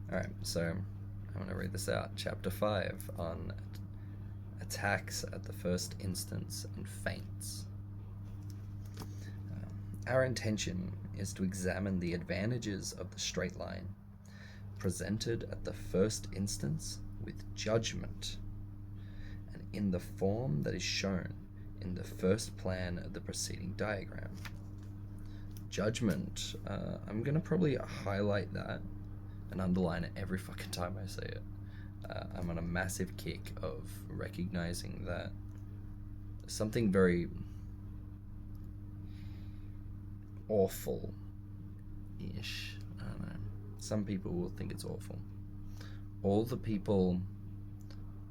Alright, so I'm going to read this out. Chapter 5 on attacks at the first instance and feints. Our intention is to examine the advantages of the straight line, presented at the first instance with judgment, and in the form that is shown in the first plan of the preceding diagram. Judgment, I'm going to probably highlight that and underline it every fucking time I say it. I'm on a massive kick of recognizing that something very awful-ish, I don't know, some people will think it's awful. All the people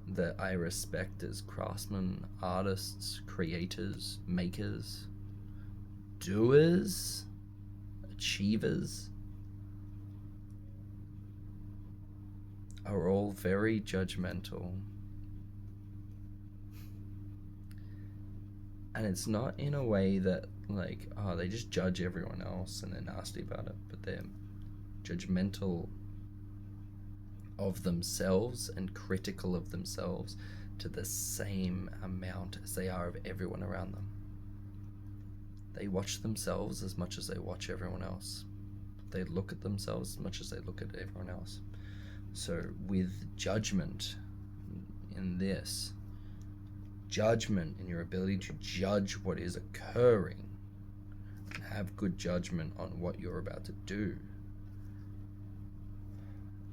that I respect as craftsmen, artists, creators, makers, doers, achievers, are all very judgmental. And it's not in a way that, like, oh, they just judge everyone else and they're nasty about it, but they're judgmental of themselves and critical of themselves to the same amount as they are of everyone around them. They watch themselves as much as they watch everyone else. They look at themselves as much as they look at everyone else. So with judgment in this, judgment in your ability to judge what is occurring and have good judgment on what you're about to do,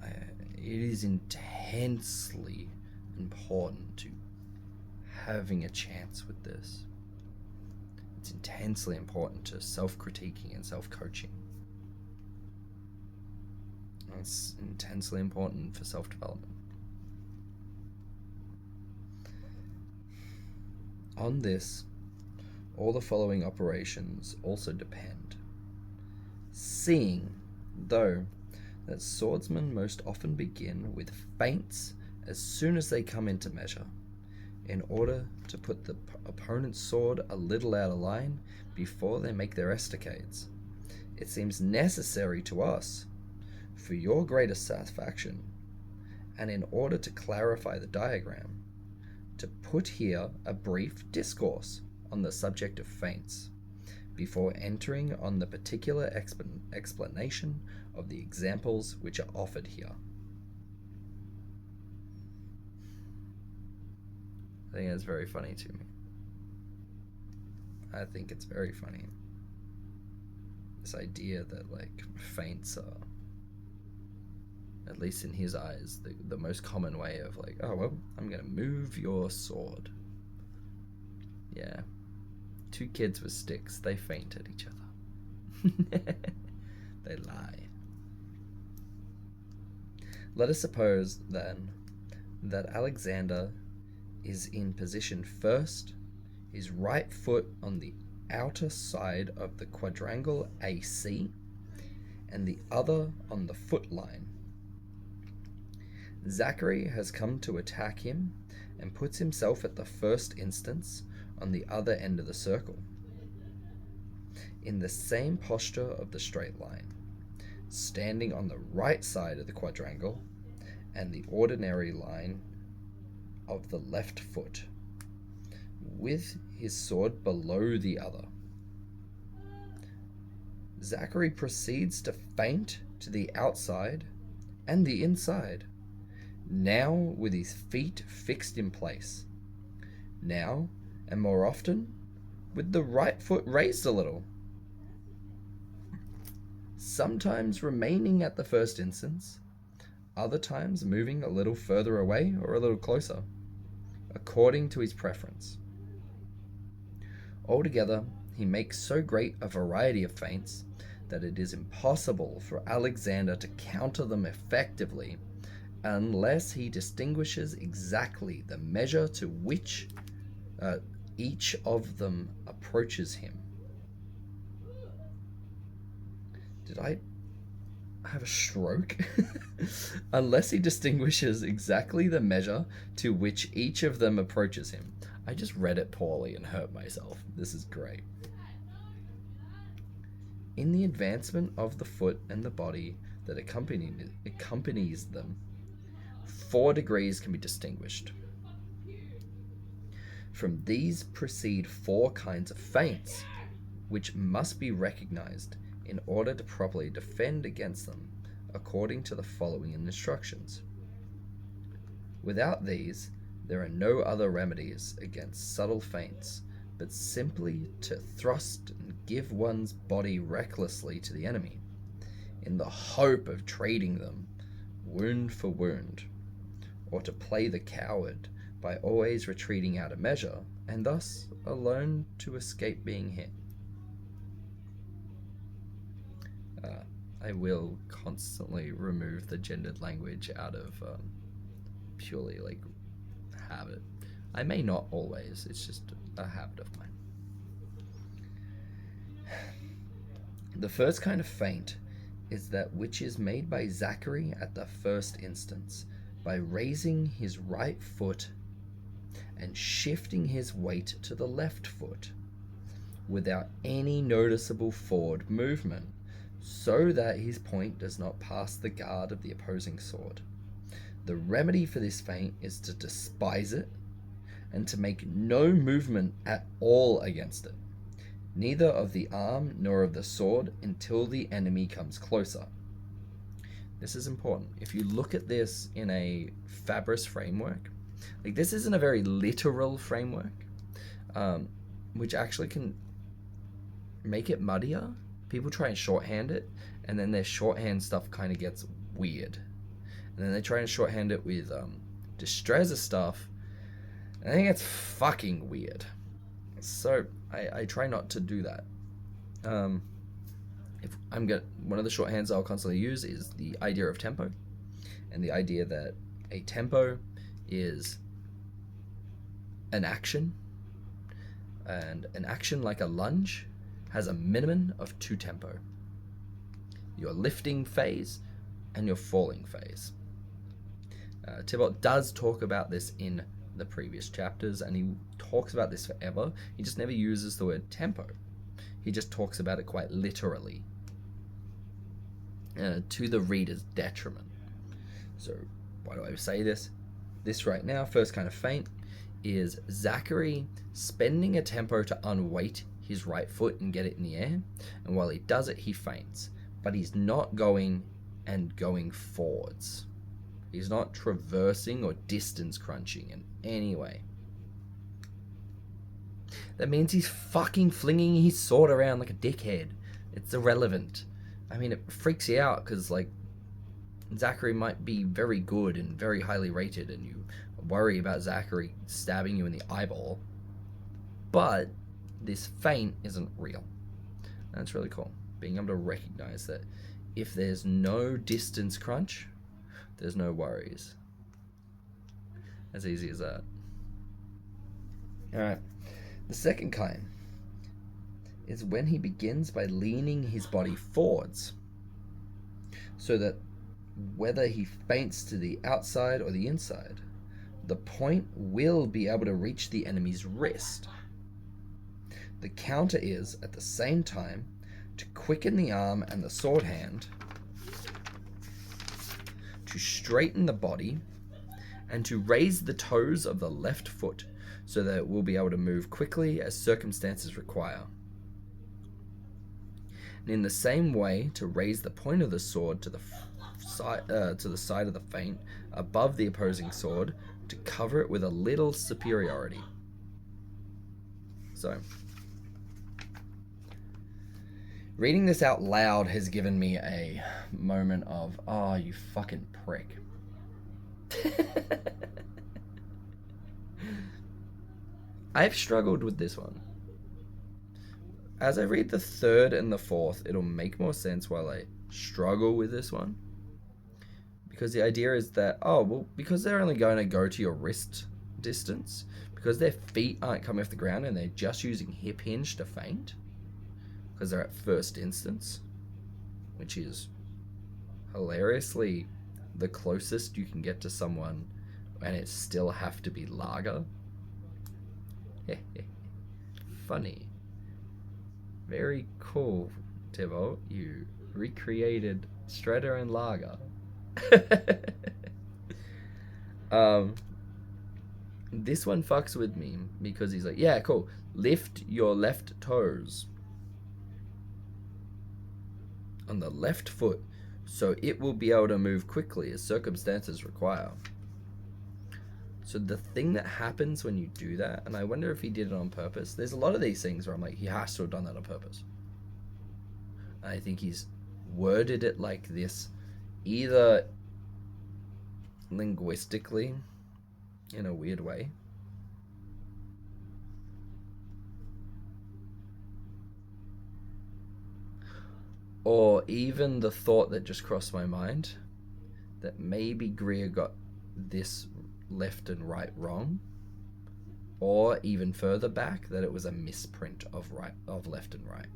it is intensely important to having a chance with this. It's intensely important to self-critiquing and self-coaching. It's intensely important for self-development. On this, all the following operations also depend. Seeing, though, that swordsmen most often begin with feints as soon as they come into measure, in order to put the opponent's sword a little out of line before they make their estacades, it seems necessary to us, for your greater satisfaction, and in order to clarify the diagram, to put here a brief discourse on the subject of feints, before entering on the particular explanation of the examples which are offered here. I think that's very funny to me. I think it's very funny. This idea that, like, feints are, at least in his eyes, the most common way of, like, oh, well, I'm gonna move your sword. Yeah. Two kids with sticks, they feint at each other. They lie. Let us suppose, then, that Alexander is in position first, his right foot on the outer side of the quadrangle AC, and the other on the foot line. Zachary has come to attack him and puts himself at the first instance on the other end of the circle, in the same posture of the straight line, standing on the right side of the quadrangle and the ordinary line of the left foot, with his sword below the other. Zachary proceeds to feint to the outside and the inside, now with his feet fixed in place, now, and more often, with the right foot raised a little, sometimes remaining at the first instance, other times moving a little further away or a little closer, according to his preference. Altogether, he makes so great a variety of feints that it is impossible for Alexander to counter them effectively unless he distinguishes exactly the measure to which each of them approaches him. Did I have a stroke? Unless he distinguishes exactly the measure to which each of them approaches him. I just read it poorly and hurt myself. This is great. In the advancement of the foot and the body that accompanies them, 4 degrees can be distinguished. From these proceed 4 kinds of feints, which must be recognized in order to properly defend against them, according to the following instructions. Without these, there are no other remedies against subtle feints, but simply to thrust and give one's body recklessly to the enemy, in the hope of trading them wound for wound, or to play the coward by always retreating out of measure, and thus alone to escape being hit. I will constantly remove the gendered language out of purely like habit. I may not always, it's just a habit of mine. The first kind of feint is that which is made by Zachary at the first instance, by raising his right foot and shifting his weight to the left foot without any noticeable forward movement, so that his point does not pass the guard of the opposing sword. The remedy for this feint is to despise it and to make no movement at all against it, neither of the arm nor of the sword, until the enemy comes closer. This is important. If you look at this in a Fabris framework, like this isn't a very literal framework, which actually can make it muddier. People try and shorthand it, and then their shorthand stuff kind of gets weird. And then they try and shorthand it with Distreza stuff, and I think it's fucking weird. So I try not to do that. One of the shorthands I'll constantly use is the idea of tempo, and the idea that a tempo is an action, and an action like a lunge has a minimum of 2 tempo. Your lifting phase and your falling phase. Thibault does talk about this in the previous chapters, and he talks about this forever. He just never uses the word tempo. He just talks about it quite literally, to the reader's detriment. So why do I say this? This right now, first kind of feint, is Zachary spending a tempo to unweight his right foot and get it in the air, and while he does it, he feints, but he's not going forwards. He's not traversing or distance crunching in any way. That means he's fucking flinging his sword around like a dickhead. It's irrelevant. I mean, it freaks you out because, like, Zachary might be very good and very highly rated, and you worry about Zachary stabbing you in the eyeball, but this feint isn't real. That's really cool. Being able to recognize that if there's no distance crunch, there's no worries. As easy as that. Alright. The second kind is when he begins by leaning his body forwards, so that whether he feints to the outside or the inside, the point will be able to reach the enemy's wrist. The counter is, at the same time, to quicken the arm and the sword hand, to straighten the body, and to raise the toes of the left foot so that it will be able to move quickly as circumstances require. And in the same way, to raise the point of the sword to the side of the feint above the opposing sword, to cover it with a little superiority. So, reading this out loud has given me a moment of, oh, you fucking prick. I've struggled with this one. As I read the third and the fourth, it'll make more sense while I struggle with this one. Because the idea is that, oh, well, because they're only going to go to your wrist distance, because their feet aren't coming off the ground and they're just using hip hinge to feint, because they're at first instance, which is hilariously the closest you can get to someone, and it still have to be lager. Funny. Very cool. Thibault, you recreated Strider and Lager. This one fucks with me because he's like, yeah, cool. Lift your left toes on the left foot so it will be able to move quickly as circumstances require. So the thing that happens when you do that, and I wonder if he did it on purpose, there's a lot of these things where I'm like, he has to have done that on purpose. I think he's worded it like this, either linguistically in a weird way, or even the thought that just crossed my mind that maybe Greer got this left and right wrong, or even further back that it was a misprint of left and right.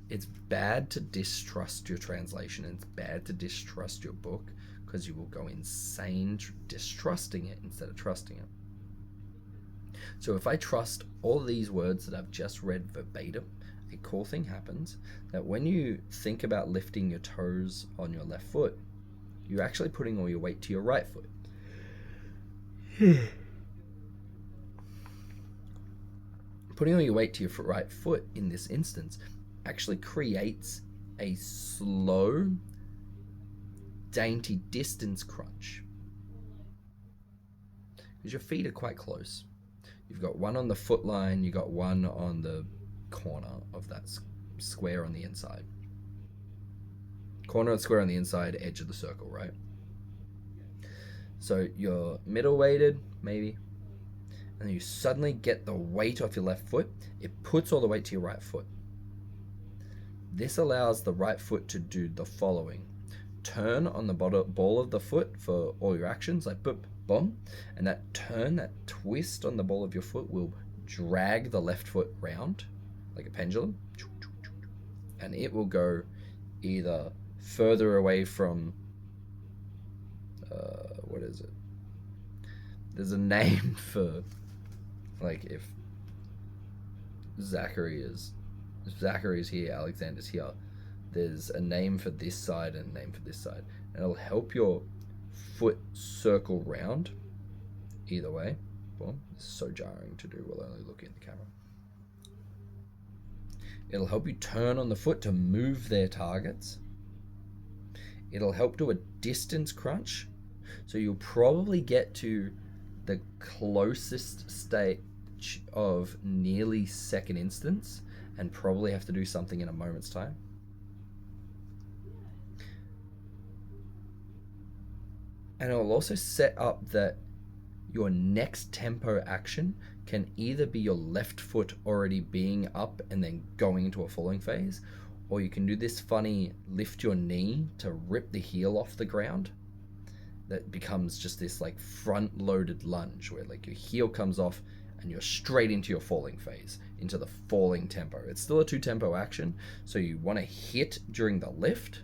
It's bad to distrust your translation, and it's bad to distrust your book because you will go insane distrusting it instead of trusting it. So if I trust all these words that I've just read verbatim, a cool thing happens that when you think about lifting your toes on your left foot, you're actually putting all your weight to your right foot. Putting all your weight to your right foot in this instance actually creates a slow, dainty distance crunch. Because your feet are quite close. You've got one on the foot line, you got one on the corner of that square on the inside. Corner of the square on the inside, edge of the circle, right? So you're middle weighted, maybe, and then you suddenly get the weight off your left foot. It puts all the weight to your right foot. This allows the right foot to do the following. Turn on the ball of the foot for all your actions, like boop, boom, and that turn, that twist on the ball of your foot will drag the left foot round like a pendulum, and it will go either further away from what is it? There's a name for, like, if Zachary is here, Alexander's here, there's a name for this side and a name for this side, and it'll help your foot circle round either way. Well, it's so jarring to do while only looking at the camera. It'll help you turn on the foot to move their targets. It'll help do a distance crunch, so you'll probably get to the closest stage of nearly second instance and probably have to do something in a moment's time. And it'll also set up that your next tempo action can either be your left foot already being up and then going into a falling phase, or you can do this funny lift your knee to rip the heel off the ground. That becomes just this like front loaded lunge where like your heel comes off and you're straight into your falling phase, into the falling tempo. It's still a 2-tempo action, so you want to hit during the lift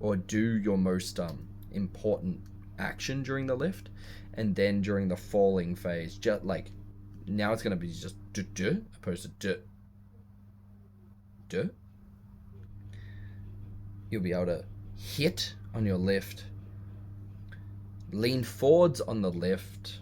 or do your most important action during the lift, and then during the falling phase, just like now it's going to be just duh, opposed to duh. You'll be able to hit on your lift, lean forwards on the lift.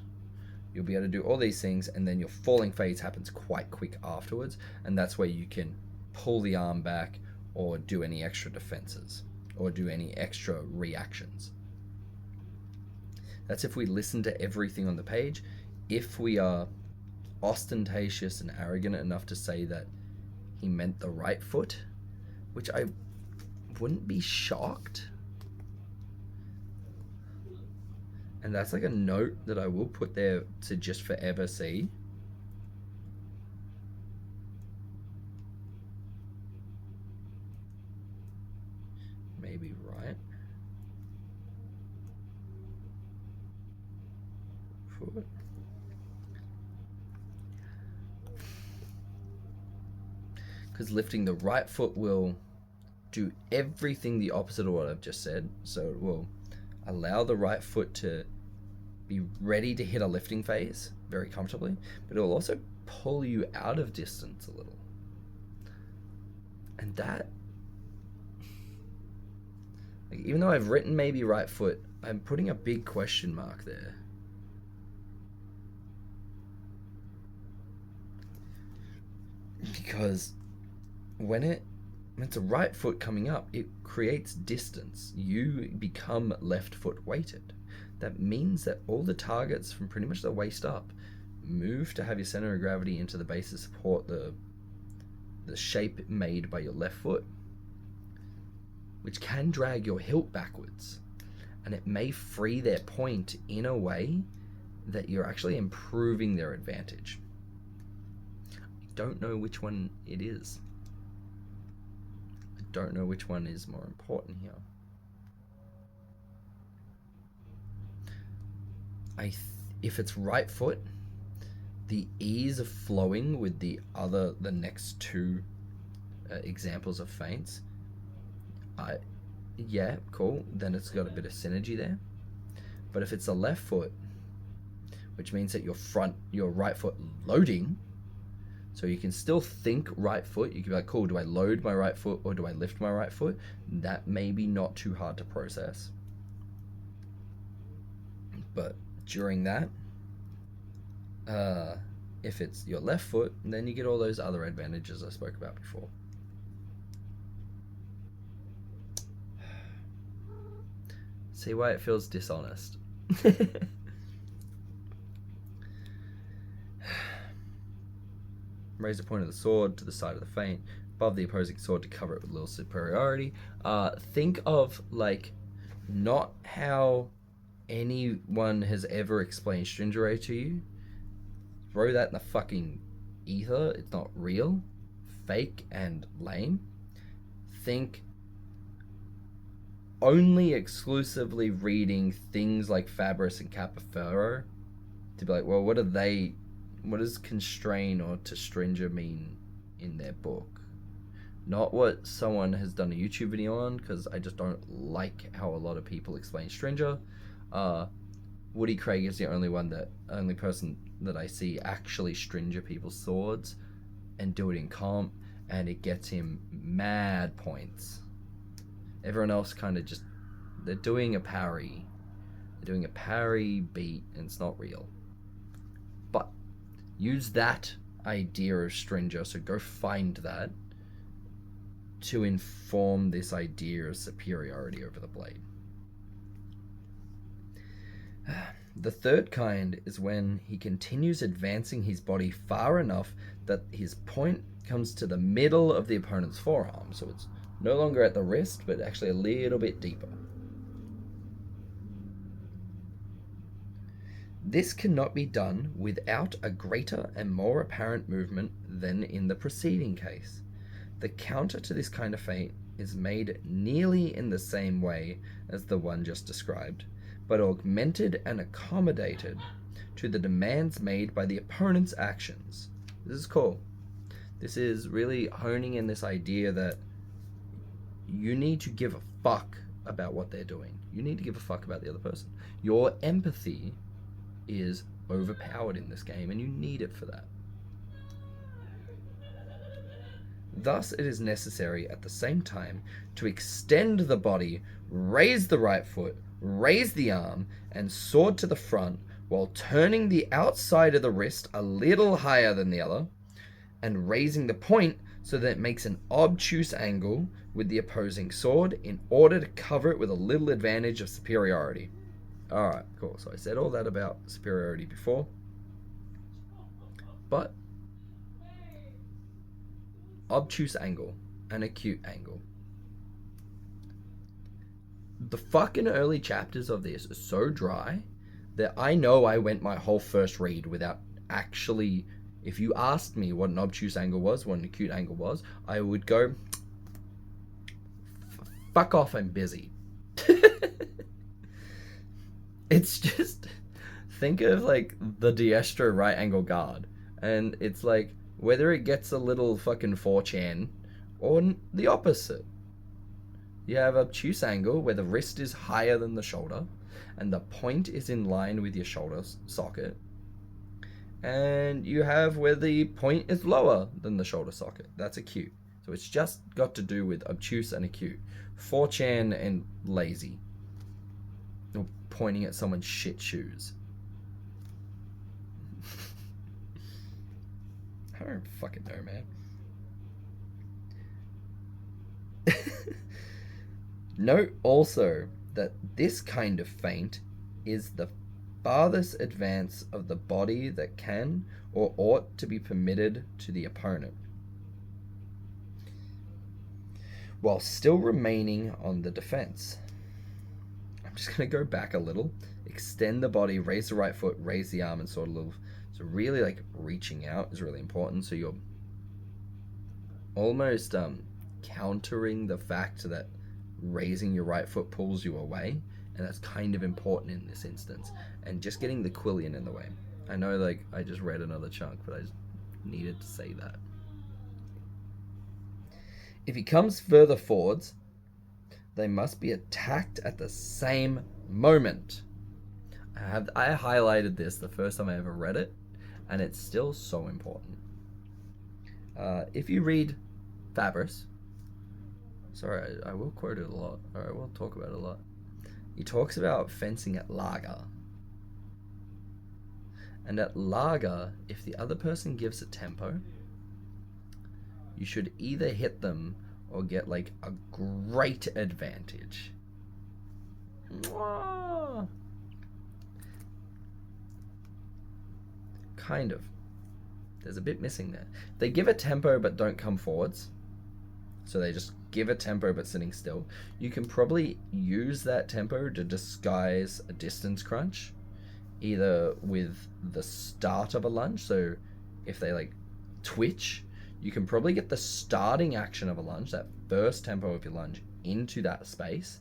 You'll be able to do all these things, and then your falling phase happens quite quick afterwards, and that's where you can pull the arm back or do any extra defenses or do any extra reactions. That's if we listen to everything on the page. If we are ostentatious and arrogant enough to say that he meant the right foot, which I wouldn't be shocked. And that's like a note that I will put there to just forever see. Maybe right foot. Because lifting the right foot will do everything the opposite of what I've just said. So it will allow the right foot to be ready to hit a lifting phase very comfortably, but it will also pull you out of distance a little. And that, like, even though I've written maybe right foot, I'm putting a big question mark there. Because when it's a right foot coming up, it creates distance. You become left foot weighted. That means that all the targets from pretty much the waist up move to have your center of gravity into the base to support the shape made by your left foot, which can drag your hilt backwards, and it may free their point in a way that you're actually improving their advantage. I don't know which one it is. I don't know which one is more important here. If it's right foot, the ease of flowing with the next two examples of feints, yeah, cool, then it's got a bit of synergy there. But if it's a left foot, which means that your right foot loading, so you can still think right foot, you can be like, cool, do I load my right foot or do I lift my right foot? That may be not too hard to process. But during that, if it's your left foot, then you get all those other advantages I spoke about before. See why it feels dishonest. Raise the point of the sword to the side of the feint above the opposing sword to cover it with a little superiority. Think of, like, not how anyone has ever explained stringere to you. Throw that in the fucking ether. It's not real, fake, and lame. Think only exclusively reading things like Fabris and Capoferro to be like, well, what does constrain or to stringer mean in their book? Not what someone has done a YouTube video on, because I just don't like how a lot of people explain stringer. Woody Craig is the only person that I see actually stringer people's swords and do it in comp, and it gets him mad points. Everyone else kind of just, they're doing a parry. They're doing a parry beat, and it's not real. But use that idea of stringer, so go find that, to inform this idea of superiority over the blade. The third kind is when he continues advancing his body far enough that his point comes to the middle of the opponent's forearm, so it's no longer at the wrist, but actually a little bit deeper. This cannot be done without a greater and more apparent movement than in the preceding case. The counter to this kind of feint is made nearly in the same way as the one just described, but augmented and accommodated to the demands made by the opponent's actions. This is cool. This is really honing in this idea that you need to give a fuck about what they're doing. You need to give a fuck about the other person. Your empathy is overpowered in this game, and you need it for that. Thus, it is necessary at the same time to extend the body, raise the right foot, raise the arm, and sword to the front, while turning the outside of the wrist a little higher than the other, and raising the point so that it makes an obtuse angle with the opposing sword in order to cover it with a little advantage of superiority. Alright, cool. So I said all that about superiority before. But obtuse angle and acute angle. The fucking early chapters of this are so dry that I know I went my whole first read without actually... If you asked me what an obtuse angle was, what an acute angle was, I would go, fuck off, I'm busy. It's just, think of like the Diestro right angle guard, and it's like, whether it gets a little fucking 4chan or the opposite. You have obtuse angle where the wrist is higher than the shoulder and the point is in line with your shoulder socket. And you have where the point is lower than the shoulder socket. That's acute. So So it's just got to do with obtuse and acute. 4chan and lazy. Or pointing at someone's shit shoes. I don't fucking know, man. Note also that this kind of feint is the farthest advance of the body that can or ought to be permitted to the opponent, while still remaining on the defense. I'm just going to go back a little, extend the body, raise the right foot, raise the arm, and sort of little. So really, like, reaching out is really important. So you're almost countering the fact that raising your right foot pulls you away, and that's kind of important in this instance. And just getting the quillion in the way. I know, like, I just read another chunk, but I just needed to say that. If he comes further forwards, they must be attacked at the same moment. I highlighted this the first time I ever read it, and it's still so important. If you read Fabris, sorry, I will quote it a lot, or I will talk about it a lot. He talks about fencing at Lager. And at Lager, if the other person gives a tempo, you should either hit them or get, like, a great advantage. Kind of. There's a bit missing there. They give a tempo but don't come forwards. So they just give a tempo but sitting still. You can probably use that tempo to disguise a distance crunch, either with the start of a lunge. So if they, like, twitch, you can probably get the starting action of a lunge, that first tempo of your lunge, into that space,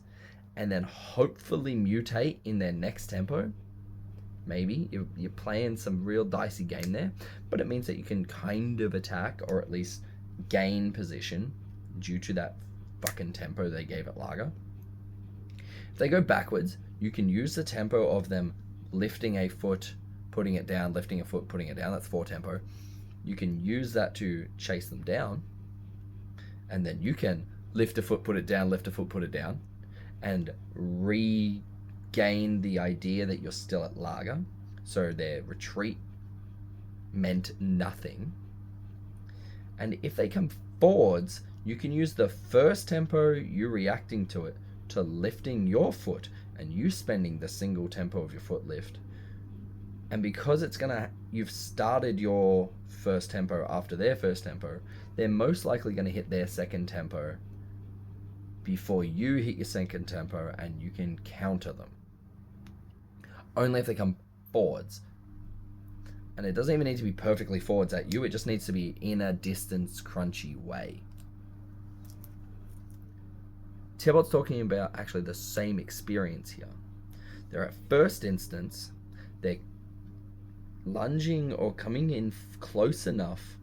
and then hopefully mutate in their next tempo. Maybe you're playing some real dicey game there, but it means that you can kind of attack, or at least gain position, due to that fucking tempo they gave at Lager. If they go backwards, you can use the tempo of them lifting a foot, putting it down, lifting a foot, putting it down. That's 4 tempo. You can use that to chase them down, and then you can lift a foot, put it down, lift a foot, put it down, and regain the idea that you're still at Lager. So their retreat meant nothing. And if they come forwards, you can use the first tempo, you reacting to it, to lifting your foot, and you spending the single tempo of your foot lift. And because you've started your first tempo after their first tempo, they're most likely going to hit their second tempo before you hit your second tempo, and you can counter them. Only if they come forwards. And it doesn't even need to be perfectly forwards at you, it just needs to be in a distance crunchy way. Thibault's talking about actually the same experience here. They're at first instance, they're lunging or coming in close enough.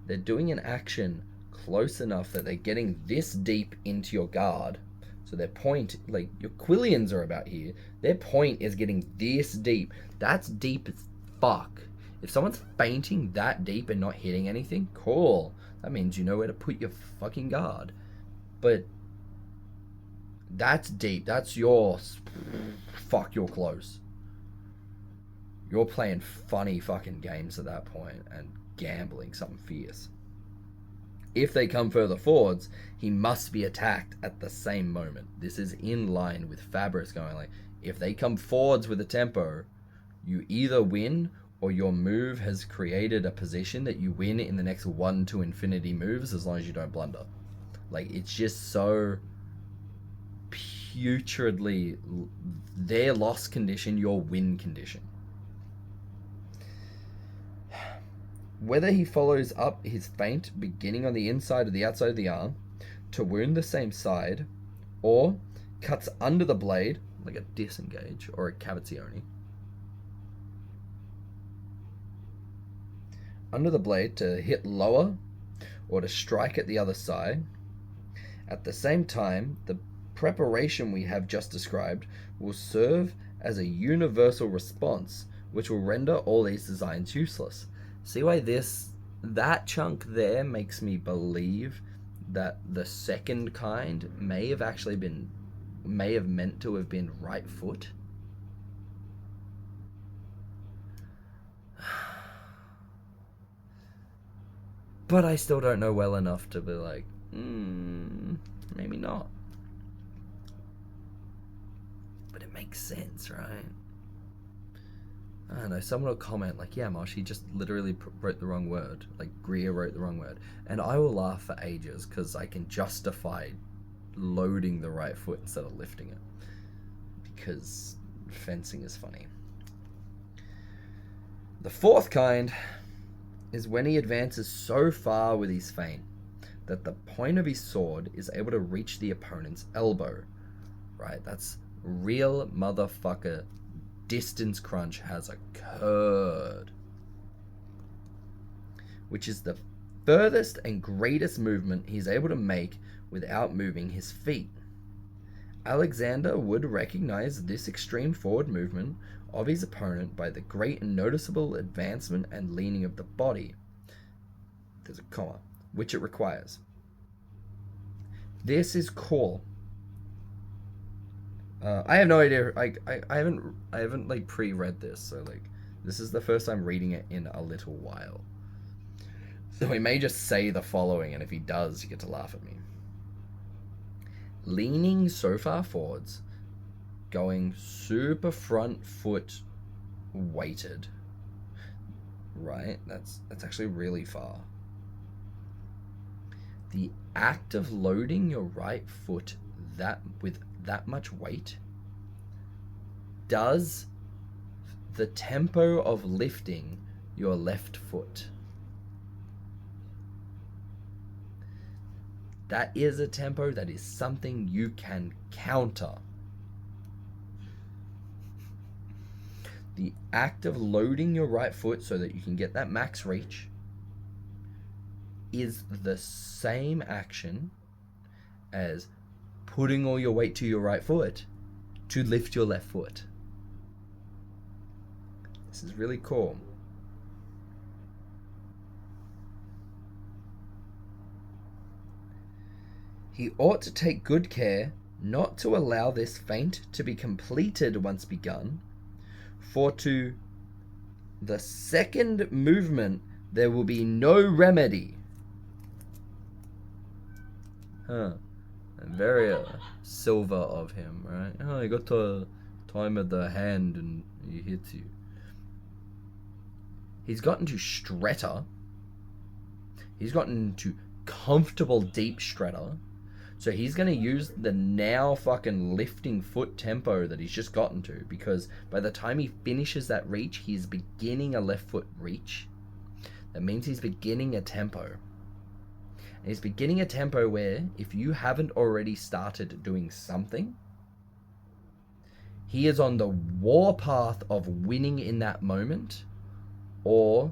They're doing an action close enough that they're getting this deep into your guard. So their point, like your quillions are about here, their point is getting this deep. That's deep as fuck. If someone's fainting that deep and not hitting anything, cool. That means you know where to put your fucking guard. But that's deep. That's yours. Fuck, you're close. You're playing funny fucking games at that point and gambling something fierce. If they come further forwards, he must be attacked at the same moment. This is in line with Fabris going like, if they come forwards with a tempo, you either win or your move has created a position that you win in the next 1 to infinity moves as long as you don't blunder. Like, it's just so putridly their loss condition, your win condition. Whether he follows up his feint beginning on the inside or the outside of the arm to wound the same side, or cuts under the blade like a disengage or a cavazione, under the blade to hit lower or to strike at the other side. At the same time, the preparation we have just described will serve as a universal response which will render all these designs useless. See why this that chunk there makes me believe that the second kind may have meant to have been right foot. But I still don't know well enough to be like, maybe not. But it makes sense, right? I don't know, someone will comment like, yeah, Mosh, he just literally wrote the wrong word. Like, Greer wrote the wrong word. And I will laugh for ages because I can justify loading the right foot instead of lifting it. Because fencing is funny. The fourth kind is when he advances so far with his feint that the point of his sword is able to reach the opponent's elbow. Right? That's real motherfucker distance crunch has occurred. Which is the furthest and greatest movement he's able to make without moving his feet. Alexander would recognize this extreme forward movement of his opponent by the great and noticeable advancement and leaning of the body. There's a comma, which it requires. This is cool. I have no idea. I haven't like pre-read this, so like this is the first time reading it in a little while. So he may just say the following, and if he does, you get to laugh at me. Leaning so far forwards, going super front foot weighted. Right? That's actually really far. The act of loading your right foot with that much weight does the tempo of lifting your left foot. That is a tempo that is something you can counter. The act of loading your right foot so that you can get that max reach is the same action as putting all your weight to your right foot to lift your left foot. This is really cool. He ought to take good care not to allow this feint to be completed once begun, for to the second movement there will be no remedy. Very silver of him, right? Oh, you got to time of the hand and he hits you. He's gotten to Stretter. He's gotten to comfortable deep Stretter. So he's going to use the now fucking lifting foot tempo that he's just gotten to, because by the time he finishes that reach, he's beginning a left foot reach. That means he's beginning a tempo. And he's beginning a tempo where, if you haven't already started doing something, he is on the warpath of winning in that moment or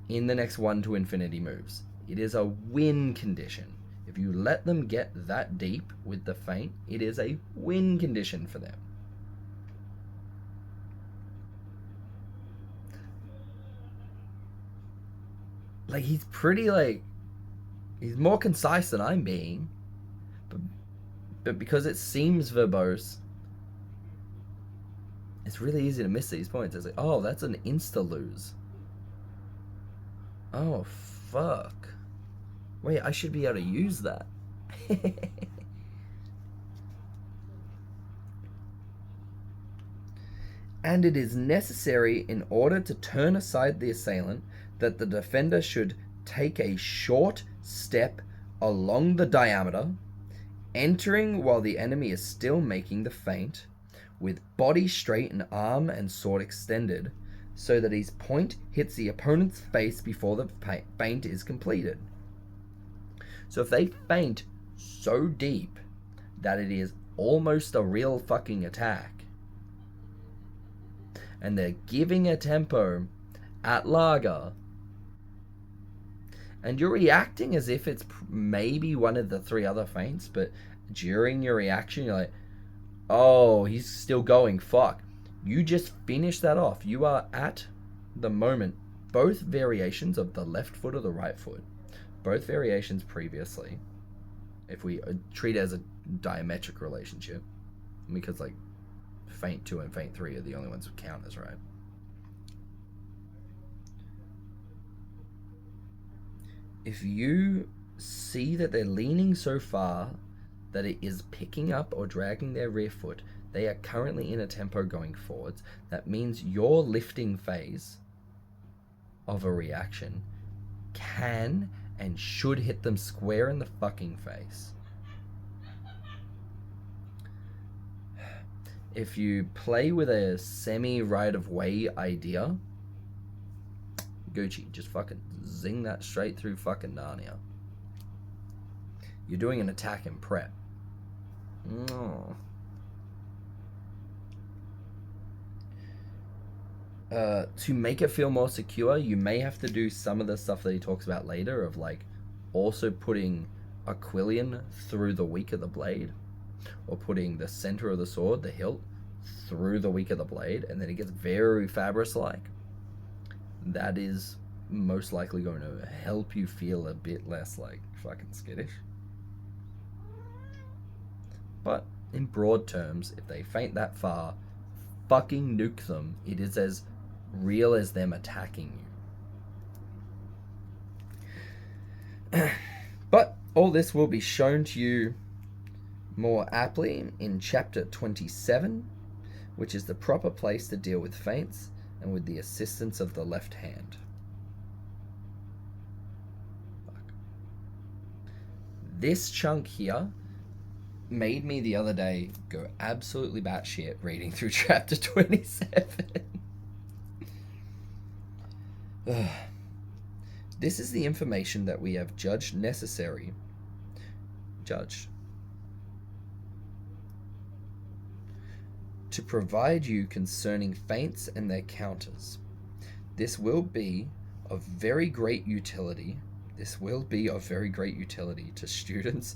in the next 1 to infinity moves. It is a win condition. If you let them get that deep with the feint, it is a win condition for them. Like, he's pretty, like, he's more concise than I'm being. But because it seems verbose, it's really easy to miss these points. It's like, oh, that's an insta-lose. Oh, fuck. Wait, I should be able to use that. And it is necessary in order to turn aside the assailant that the defender should take a short step along the diameter, entering while the enemy is still making the feint, with body straight and arm and sword extended, so that his point hits the opponent's face before the feint is completed. So if they feint so deep that it is almost a real fucking attack, and they're giving a tempo at Lager, and you're reacting as if it's maybe one of the 3 other feints, but during your reaction you're like, oh, he's still going, fuck. You just finish that off. You are at the moment both variations of the left foot or the right foot, both variations previously, if we treat it as a diametric relationship, because like feint 2 and feint 3 are the only ones with counters, right? If you see that they're leaning so far that it is picking up or dragging their rear foot, they are currently in a tempo going forwards. That means your lifting phase of a reaction can and should hit them square in the fucking face. If you play with a semi-right of way idea, Gucci, just fucking zing that straight through fucking Narnia. You're doing an attack in prep. Oh. To make it feel more secure, you may have to do some of the stuff that he talks about later, of like also putting a quillion through the weak of the blade, or putting the center of the sword, the hilt, through the weak of the blade, and then it gets very Fabris-like. That is most likely going to help you feel a bit less like fucking skittish. But in broad terms, if they feint that far, fucking nuke them. It is as real as them attacking you. But all this will be shown to you more aptly in chapter 27, which is the proper place to deal with feints and with the assistance of the left hand. This chunk here made me the other day go absolutely batshit reading through chapter 27. This is the information that we have judged necessary. To provide you concerning feints and their counters. This will be of very great utility. To students.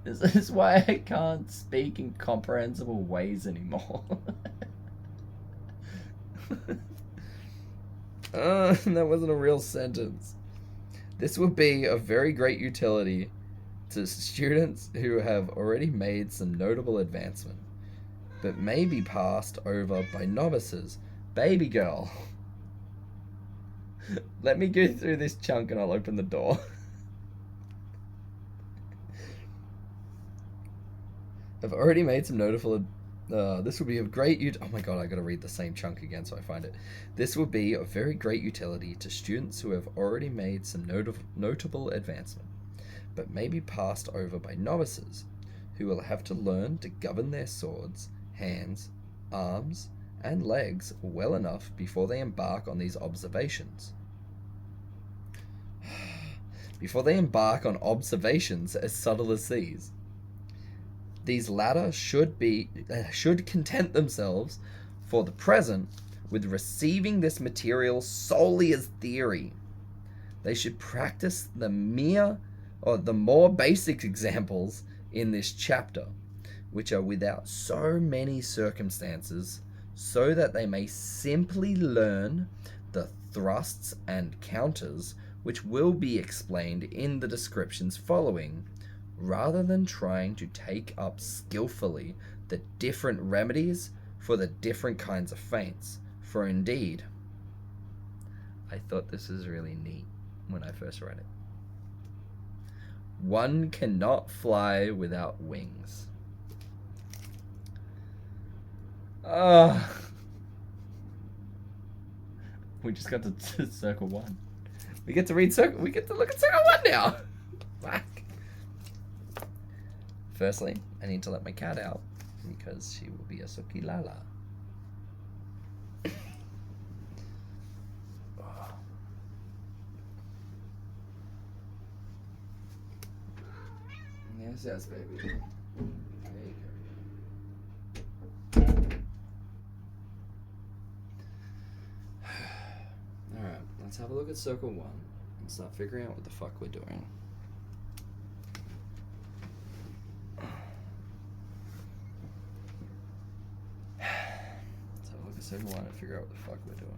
This is why I can't speak in comprehensible ways anymore. That wasn't a real sentence. This will be of very great utility to students who have already made some notable advancement, but may be passed over by novices. Baby girl. Let me go through this chunk and I'll open the door. I've already made some notable... this will be of great... Oh my god, I gotta read the same chunk again so I find it. This will be of very great utility to students who have already made some notable advancement, but may be passed over by novices, who will have to learn to govern their swords, hands, arms, and legs well enough before they embark on these observations. Before they embark on observations as subtle as these. These latter should content themselves, for the present, with receiving this material solely as theory. They should practice the more basic examples in this chapter, which are without so many circumstances, so that they may simply learn the thrusts and counters which will be explained in the descriptions following, rather than trying to take up skillfully the different remedies for the different kinds of feints. For indeed, I thought this was really neat when I first read it. One cannot fly without wings. We just got to circle 1. We get to look at circle 1 now. Fuck. Firstly, I need to let my cat out because she will be a Suki Lala. Yes, baby. Alright, let's have a look at circle 1 and start figuring out what the fuck we're doing. so do I to figure out what the fuck we're doing.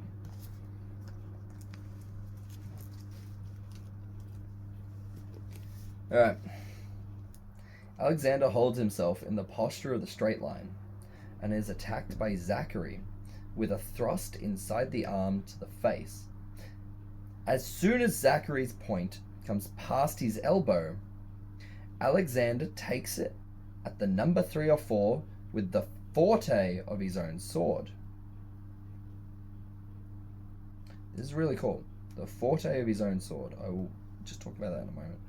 Alright. Alexander holds himself in the posture of the straight line and is attacked by Zachary with a thrust inside the arm to the face. As soon as Zachary's point comes past his elbow, Alexander takes it at the number 3 or 4 with the forte of his own sword. This is really cool. The forte of his own sword. I will just talk about that in a moment.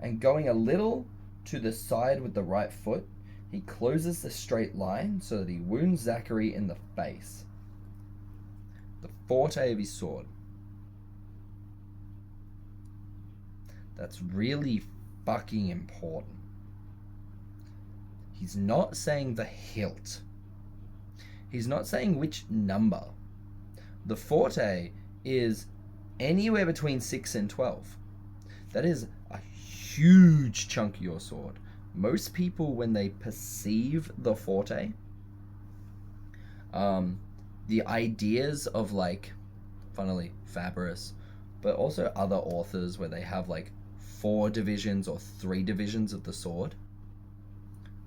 And going a little to the side with the right foot, he closes the straight line so that he wounds Zachary in the face. The forte of his sword. That's really fucking important. He's not saying the hilt. He's not saying which number. The forte is anywhere between 6 and 12. That is a huge chunk of your sword. Most people, when they perceive the forte, the ideas of, like, funnily, Fabris, but also other authors where they have like 4 divisions or 3 divisions of the sword.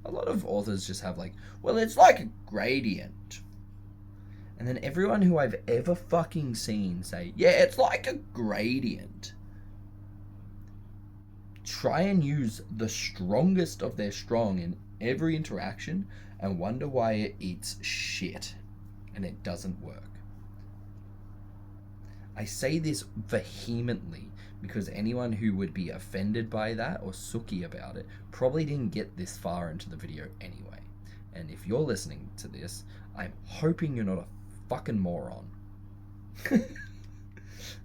A lot of authors just have like, well, it's like a gradient. And then everyone who I've ever fucking seen say, yeah, it's like a gradient, try and use the strongest of their strong in every interaction and wonder why it eats shit and it doesn't work. I say this vehemently because anyone who would be offended by that or sooky about it probably didn't get this far into the video anyway. And if you're listening to this, I'm hoping you're not a fucking moron.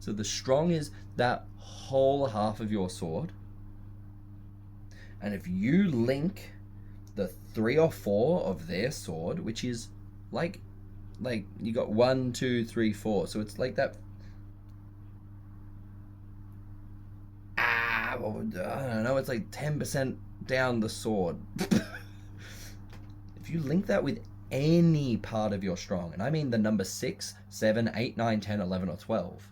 So the strong is that whole half of your sword. And if you link the 3 or 4 of their sword, which is like you got 1, 2, 3, 4. So it's like that. I don't know, it's like 10% down the sword. If you link that with any part of your strong, and I mean the number 6, 7, 8, 9, 10, 11, or 12,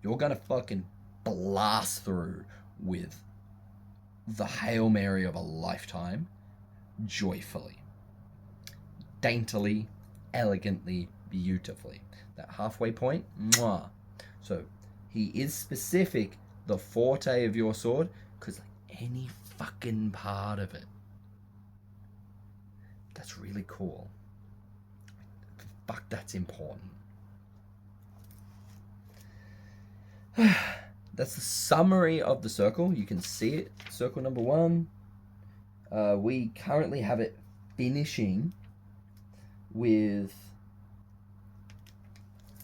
you're gonna fucking blast through with the Hail Mary of a lifetime, joyfully, daintily, elegantly, beautifully. That halfway point, mwah. So he is specific, the forte of your sword, because like any fucking part of it, that's really cool. Fuck, that's important. That's the summary of the circle. You can see it. Circle number 1. We currently have it finishing with,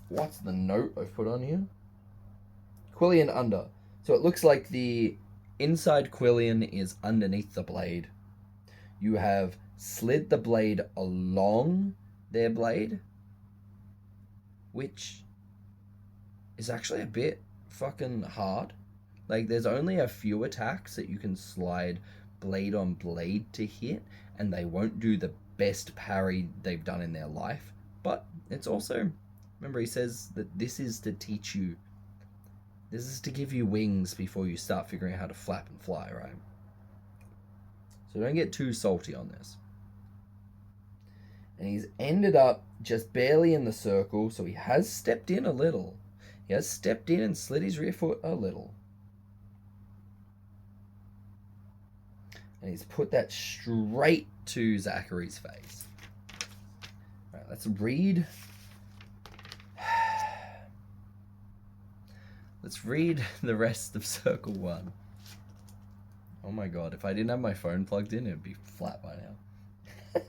what's the note I've put on here? Quillion under. So it looks like the inside quillion is underneath the blade. You have slid the blade along their blade, which is actually a bit fucking hard. Like, there's only a few attacks that you can slide blade on blade to hit, and they won't do the best parry they've done in their life. But it's also, remember, he says that this is to teach you, this is to give you wings before you start figuring out how to flap and fly, right? So don't get too salty on this. And he's ended up just barely in the circle, so he has stepped in a little. He has stepped in and slid his rear foot a little. And he's put that straight to Zachary's face. All right, let's read. Let's read the rest of Circle 1. Oh my god, if I didn't have my phone plugged in, it'd be flat by now.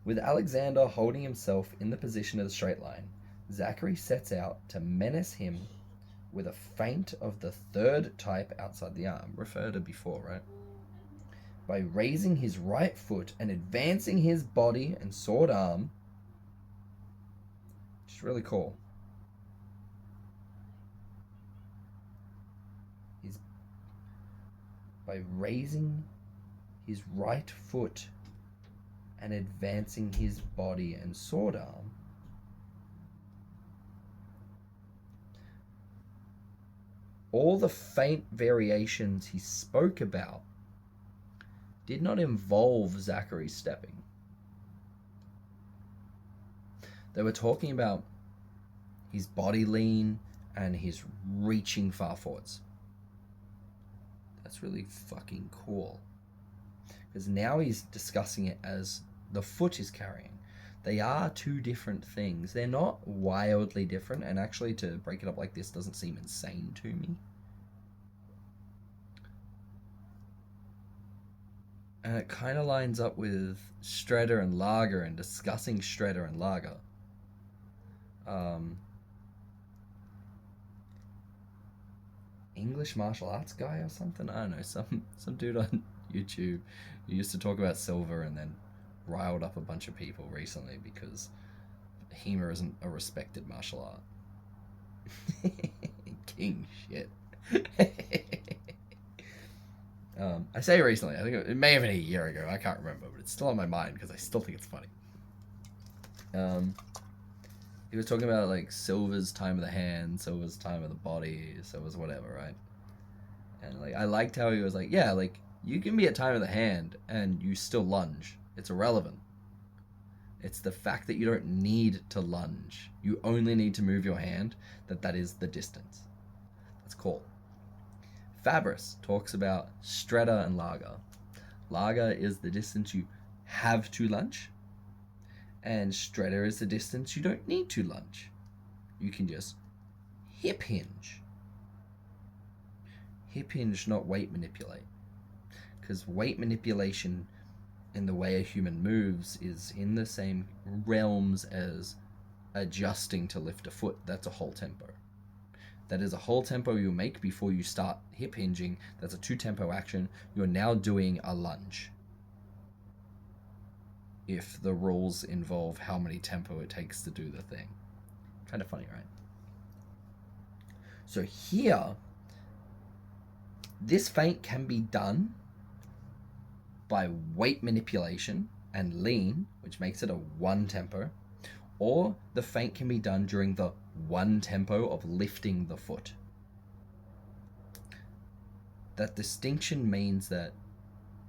With Alexander holding himself in the position of the straight line, Zachary sets out to menace him with a feint of the 3rd type outside the arm, referred to before, right? By raising his right foot and advancing his body and sword arm, which is really cool. By raising his right foot and advancing his body and sword arm, all the feint variations he spoke about did not involve Zachary stepping. They were talking about his body lean and his reaching far forwards. That's really fucking cool. Because now he's discussing it as the foot is carrying. They are two different things. They're not wildly different, and actually to break it up like this doesn't seem insane to me. And it kind of lines up with Strider and Lager and discussing Strider and Lager. English martial arts guy or something? I don't know, some dude on YouTube who used to talk about silver and then riled up a bunch of people recently because HEMA isn't a respected martial art. King shit. I say recently, I think it may have been a year ago, I can't remember, but it's still on my mind because I still think it's funny. He was talking about like silver's time of the hand, silver's time of the body, silver's whatever, right? And like I liked how he was like, yeah, like you can be at time of the hand and you still lunge. It's irrelevant. It's the fact that you don't need to lunge. You only need to move your hand, that is the distance. That's cool. Fabris talks about Strider and Lager. Lager is the distance you have to lunge, and Strider is the distance you don't need to lunge. You can just hip hinge. Hip hinge, not weight manipulate. Because weight manipulation in the way a human moves is in the same realms as adjusting to lift a foot. That's a whole tempo. That is a whole tempo you make before you start hip hinging. That's a 2-tempo action. You're now doing a lunge. If the rules involve how many tempo it takes to do the thing. Kind of funny, right? So here, this feint can be done by weight manipulation and lean, which makes it a 1-tempo, or the feint can be done during the 1-tempo of lifting the foot. That distinction means that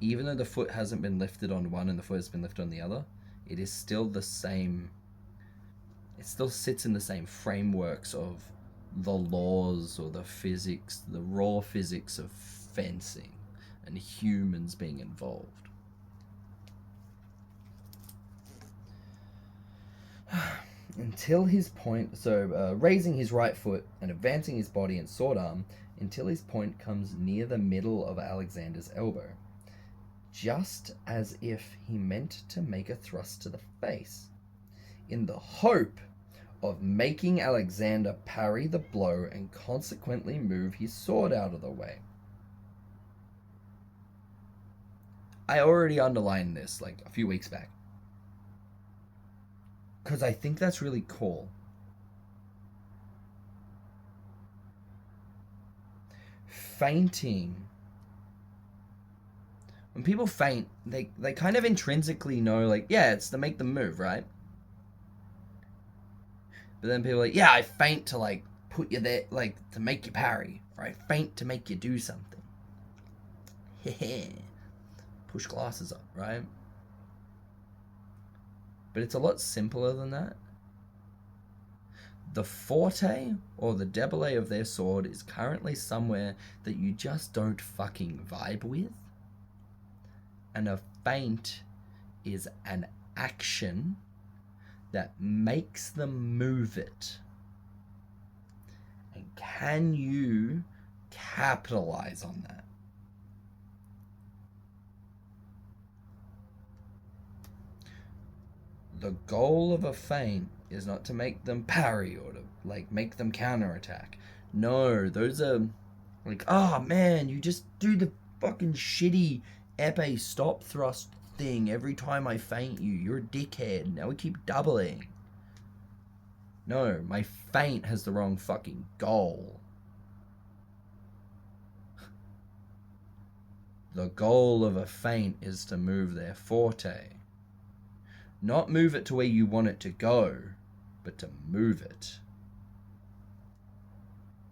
even though the foot hasn't been lifted on one and the foot has been lifted on the other, it is still the same. It still sits in the same frameworks of the laws or the physics, the raw physics of fencing and humans being involved. Until his point, raising his right foot and advancing his body and sword arm until his point comes near the middle of Alexander's elbow, just as if he meant to make a thrust to the face, in the hope of making Alexander parry the blow and consequently move his sword out of the way. I already underlined this like a few weeks back, because I think that's really cool. Feinting. When people feint, they kind of intrinsically know, like, yeah, it's to make them move, right? But then people are like, yeah, I feint to, like, put you there, like, to make you parry. Or I feint to make you do something. Push glasses up, right? But it's a lot simpler than that. The forte or the déballé of their sword is currently somewhere that you just don't fucking vibe with. And a feint is an action that makes them move it. And can you capitalize on that? The goal of a feint is not to make them parry or to like make them counterattack. No, those are like, oh man, you just do the fucking shitty épée stop thrust thing every time I feint you. You're a dickhead. Now we keep doubling. No, my feint has the wrong fucking goal. The goal of a feint is to move their forte. Not move it to where you want it to go, but to move it.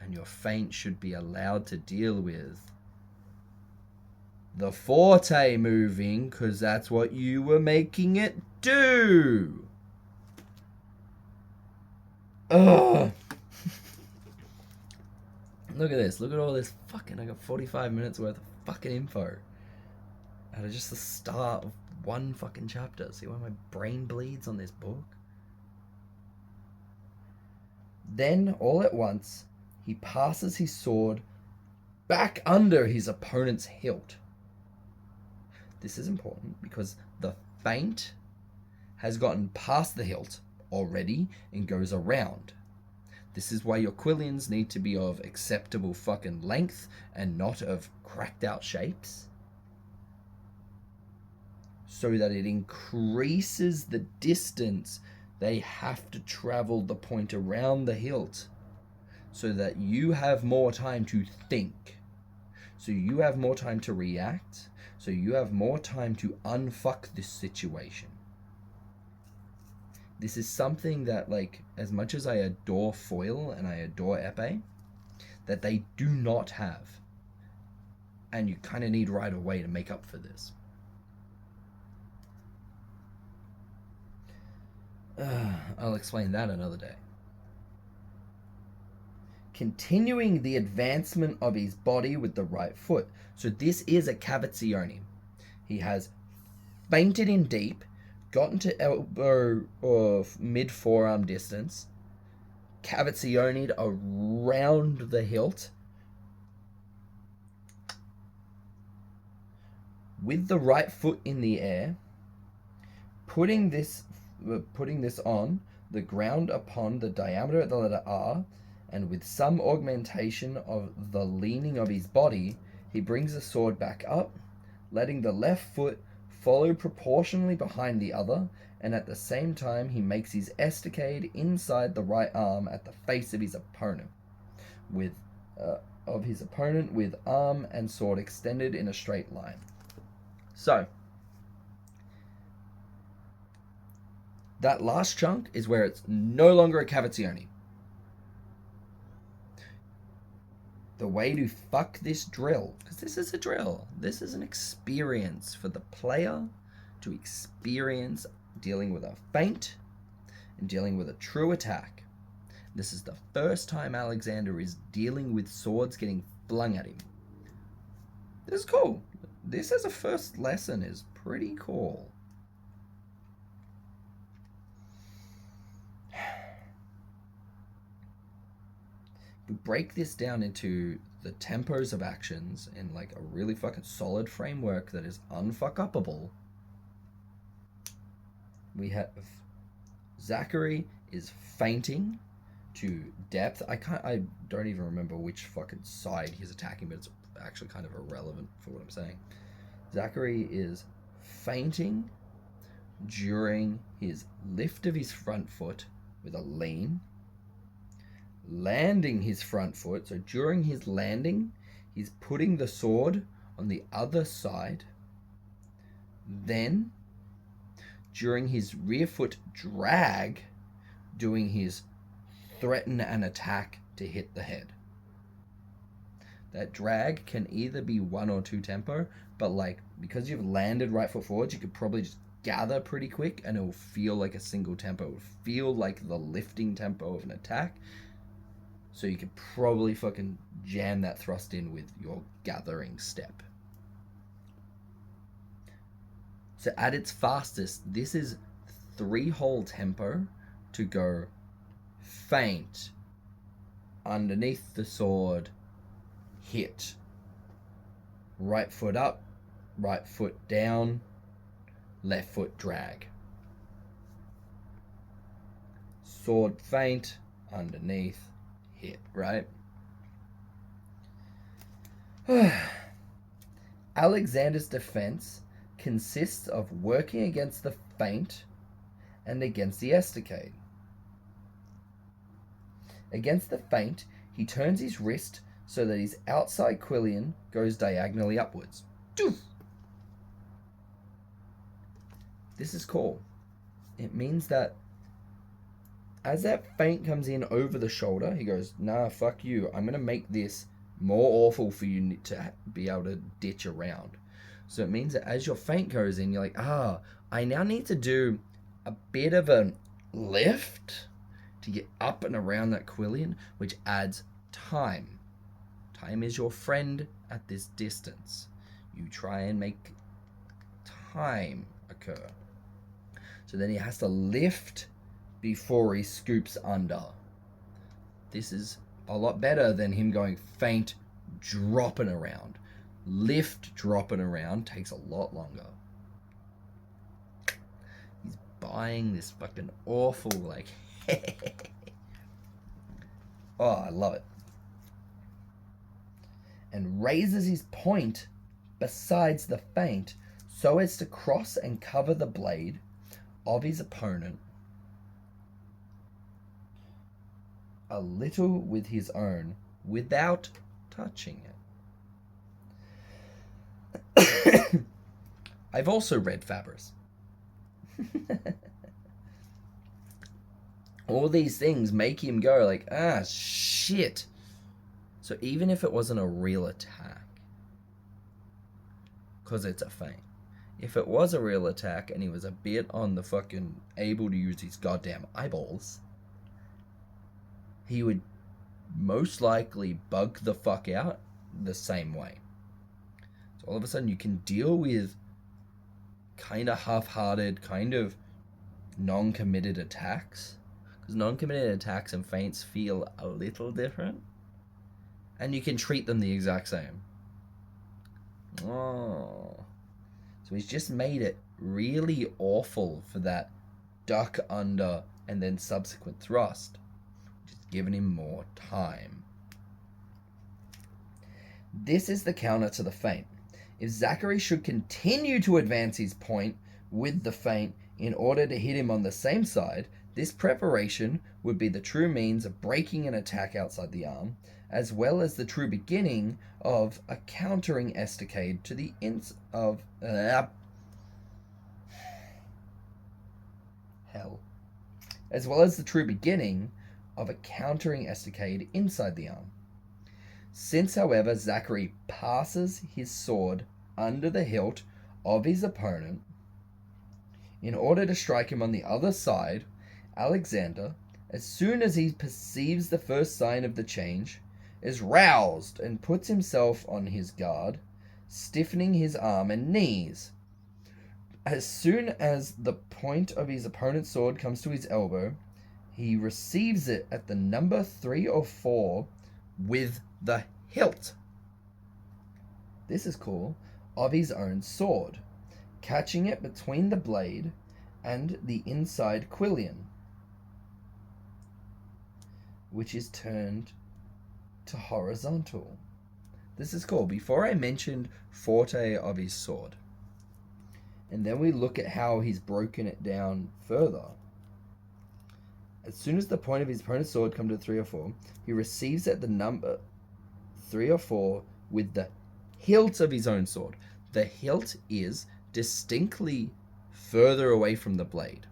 And your feint should be allowed to deal with the forte moving, because that's what you were making it do. Ugh. Look at this. Look at all this fucking... I got 45 minutes worth of fucking info out of just the start of one fucking chapter. See why my brain bleeds on this book? Then, all at once, he passes his sword back under his opponent's hilt. This is important because the feint has gotten past the hilt already and goes around. This is why your quillions need to be of acceptable fucking length and not of cracked out shapes, so that it increases the distance they have to travel the point around the hilt, so that you have more time to think, so you have more time to react, so you have more time to unfuck this situation. This is something that, like, as much as I adore foil and I adore epee, that they do not have. And you kind of need right away to make up for this. I'll explain that another day. Continuing the advancement of his body with the right foot. So this is a cavazione. He has feinted in deep, gotten to elbow or mid-forearm distance, cavazione'd around the hilt, with the right foot in the air, putting this on the ground upon the diameter at the letter R, and with some augmentation of the leaning of his body, he brings the sword back up, letting the left foot follow proportionally behind the other, and at the same time he makes his estacade inside the right arm at the face of his opponent, with arm and sword extended in a straight line. So that last chunk is where it's no longer a cavazione. The way to fuck this drill, because this is a drill, this is an experience for the player to experience dealing with a feint and dealing with a true attack. This is the first time Alexander is dealing with swords getting flung at him. This is cool. This as a first lesson is pretty cool. We break this down into the tempos of actions in like a really fucking solid framework that is unfuck-upable. We have Zachary is feinting to depth. I don't even remember which fucking side he's attacking, but it's actually kind of irrelevant for what I'm saying. Zachary is feinting during his lift of his front foot with a lean, landing his front foot. So during his landing, he's putting the sword on the other side. Then, during his rear foot drag, doing his threaten and attack to hit the head. That drag can either be 1 or 2 tempo, but like, because you've landed right foot forwards, you could probably just gather pretty quick and it will feel like a single tempo. It will feel like the lifting tempo of an attack. So you could probably fucking jam that thrust in with your gathering step. So at its fastest, this is 3-hole tempo to go feint, underneath the sword, hit, right foot up, right foot down, left foot drag. Sword feint, underneath, hit, right? Alexander's defense consists of working against the feint and against the estacade. Against the feint, he turns his wrist so that his outside quillion goes diagonally upwards. Doof! This is cool. it means that as that feint comes in over the shoulder, he goes, nah, fuck you. I'm going to make this more awful for you to be able to ditch around. So it means that as your feint goes in, you're like, I now need to do a bit of a lift to get up and around that Quillian, which adds time. Time is your friend at this distance. You try and make time occur. So then he has to lift before he scoops under. This is a lot better than him going feint, dropping around. Lift, dropping around takes a lot longer. He's buying this fucking awful, like, oh, I love it. And raises his point besides the feint so as to cross and cover the blade of his opponent a little with his own without touching it. I've also read Fabris. All these things make him go like, shit. So even if it wasn't a real attack, because it's a feint, if it was a real attack and he was a bit on the fucking able to use his goddamn eyeballs, he would most likely bug the fuck out the same way. So all of a sudden you can deal with kind of half-hearted, kind of non-committed attacks. Because non-committed attacks and feints feel a little different. And you can treat them the exact same. Oh. So he's just made it really awful for that duck under and then subsequent thrust. Just giving him more time. This is the counter to the feint. If Zachary should continue to advance his point with the feint in order to hit him on the same side, this preparation would be the true means of breaking an attack outside the arm, as well as the true beginning of a countering estacade to the as well as the true beginning of a countering estacade inside the arm. Since, however, Zachary passes his sword under the hilt of his opponent, in order to strike him on the other side, Alexander, as soon as he perceives the first sign of the change, is roused and puts himself on his guard, stiffening his arm and knees. As soon as the point of his opponent's sword comes to his elbow, he receives it at the number 3 or 4 with the hilt. This is cool. Of his own sword, catching it between the blade and the inside Quillian, which is turned to horizontal. This is cool. Before I mentioned forte of his sword, and then we look at how he's broken it down further. As soon as the point of his opponent's sword comes to 3 or 4, he receives at the number 3 or 4 with the hilt of his own sword. The hilt is distinctly further away from the blade.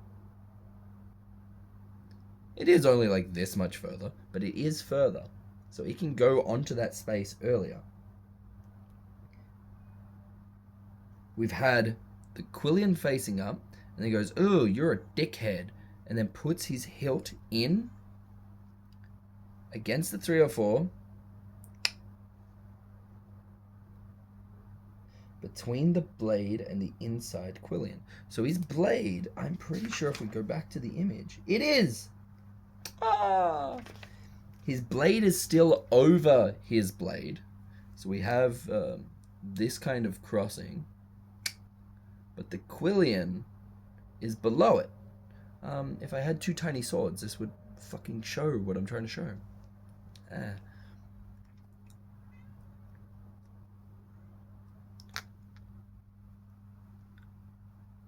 It is only like this much further, but it is further. So it can go onto that space earlier. We've had the Quillian facing up, and he goes, "Oh, you're a dickhead," and then puts his hilt in against the 3 or 4 between the blade and the inside Quillian. So his blade, I'm pretty sure if we go back to the image, it is! His blade is still over his blade. So we have this kind of crossing. But the Quillian is below it. If I had 2 tiny swords, this would fucking show what I'm trying to show. Does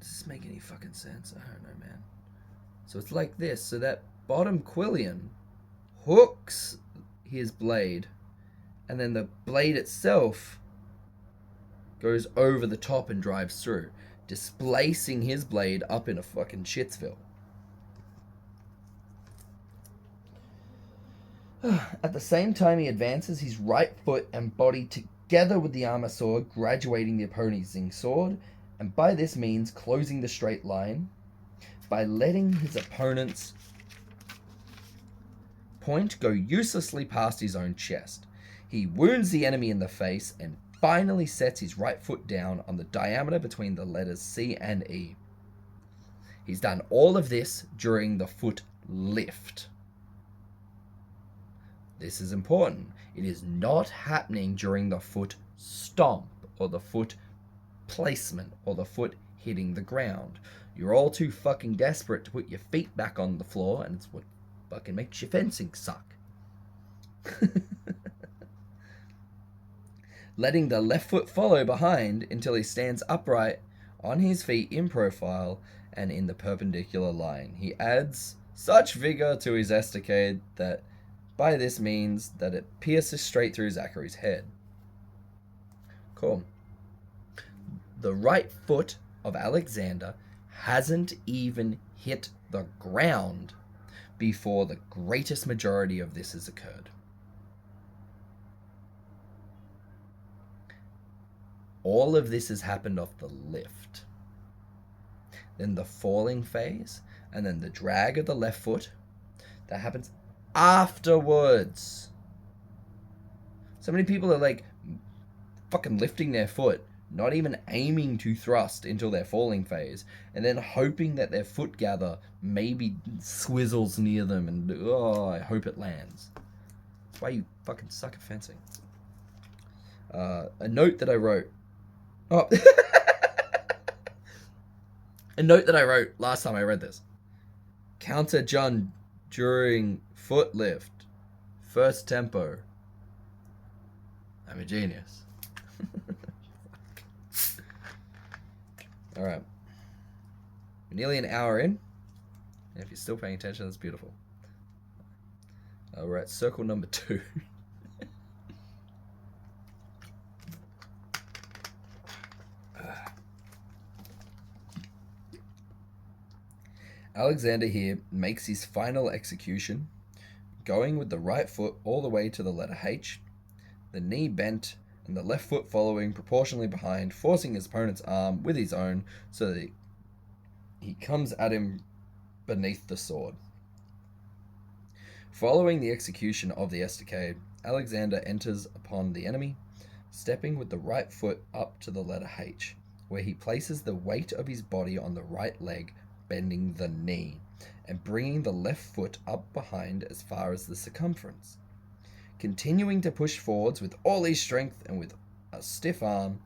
this make any fucking sense? I don't know, man. So it's like this. So that bottom Quillian hooks his blade, and then the blade itself goes over the top and drives through. displacing his blade up in a fucking shitsville. At the same time, he advances his right foot and body together with the armor sword, graduating the opposing sword, and by this means closing the straight line by letting his opponent's point go uselessly past his own chest. He wounds the enemy in the face and finally sets his right foot down on the diameter between the letters C and E. He's done all of this during the foot lift. This is important. It is not happening during the foot stomp or the foot placement or the foot hitting the ground. You're all too fucking desperate to put your feet back on the floor, and it's what fucking makes your fencing suck. Letting the left foot follow behind until he stands upright on his feet in profile and in the perpendicular line. He adds such vigor to his estacade that by this means that it pierces straight through Zachary's head. Cool. The right foot of Alexander hasn't even hit the ground before the greatest majority of this has occurred. All of this has happened off the lift. Then the falling phase, and then the drag of the left foot. That happens afterwards. So many people are like fucking lifting their foot, not even aiming to thrust until their falling phase, and then hoping that their foot gather maybe swizzles near them and, oh, I hope it lands. That's why you fucking suck at fencing. A note that I wrote. Oh. A note that I wrote last time I read this. Counter Jun during foot lift. First tempo. I'm a genius. Alright. We're nearly an hour in. And if you're still paying attention, that's beautiful. We're at circle number 2. Alexander here makes his final execution, going with the right foot all the way to the letter H, the knee bent, and the left foot following proportionally behind, forcing his opponent's arm with his own so that he comes at him beneath the sword. Following the execution of the estacade, Alexander enters upon the enemy, stepping with the right foot up to the letter H, where he places the weight of his body on the right leg, bending the knee, and bringing the left foot up behind as far as the circumference. Continuing to push forwards with all his strength and with a stiff arm,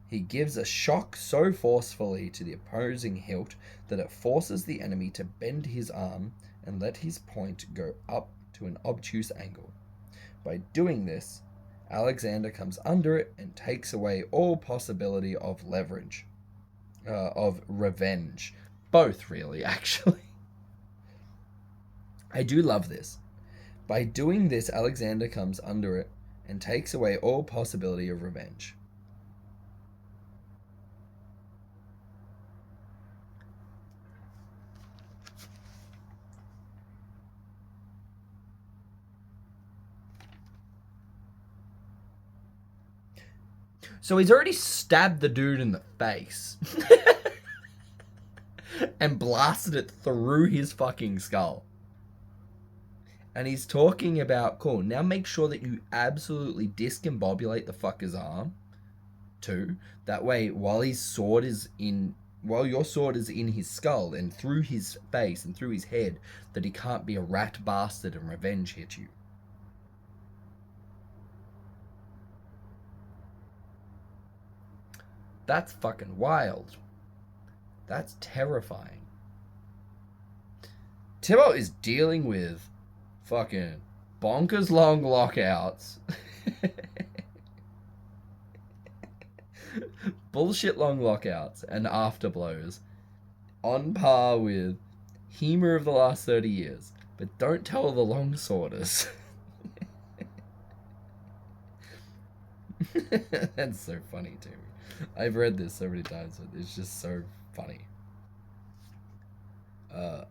he gives a shock so forcefully to the opposing hilt that it forces the enemy to bend his arm and let his point go up to an obtuse angle. By doing this, Alexander comes under it and takes away all possibility of revenge. Both, really, actually. I do love this. By doing this, Alexander comes under it and takes away all possibility of revenge. So he's already stabbed the dude in the face. And blasted it through his fucking skull. And he's talking about, cool, now make sure that you absolutely discombobulate the fucker's arm, too. That way, while your sword is in his skull and through his face and through his head, that he can't be a rat bastard and revenge hit you. That's fucking wild. That's terrifying. Thibault is dealing with fucking bonkers long lockouts. Bullshit long lockouts and afterblows on par with Hema of the last 30 years. But don't tell the longsworders. That's so funny to me. I've read this so many times, but it's just so funny. Uh,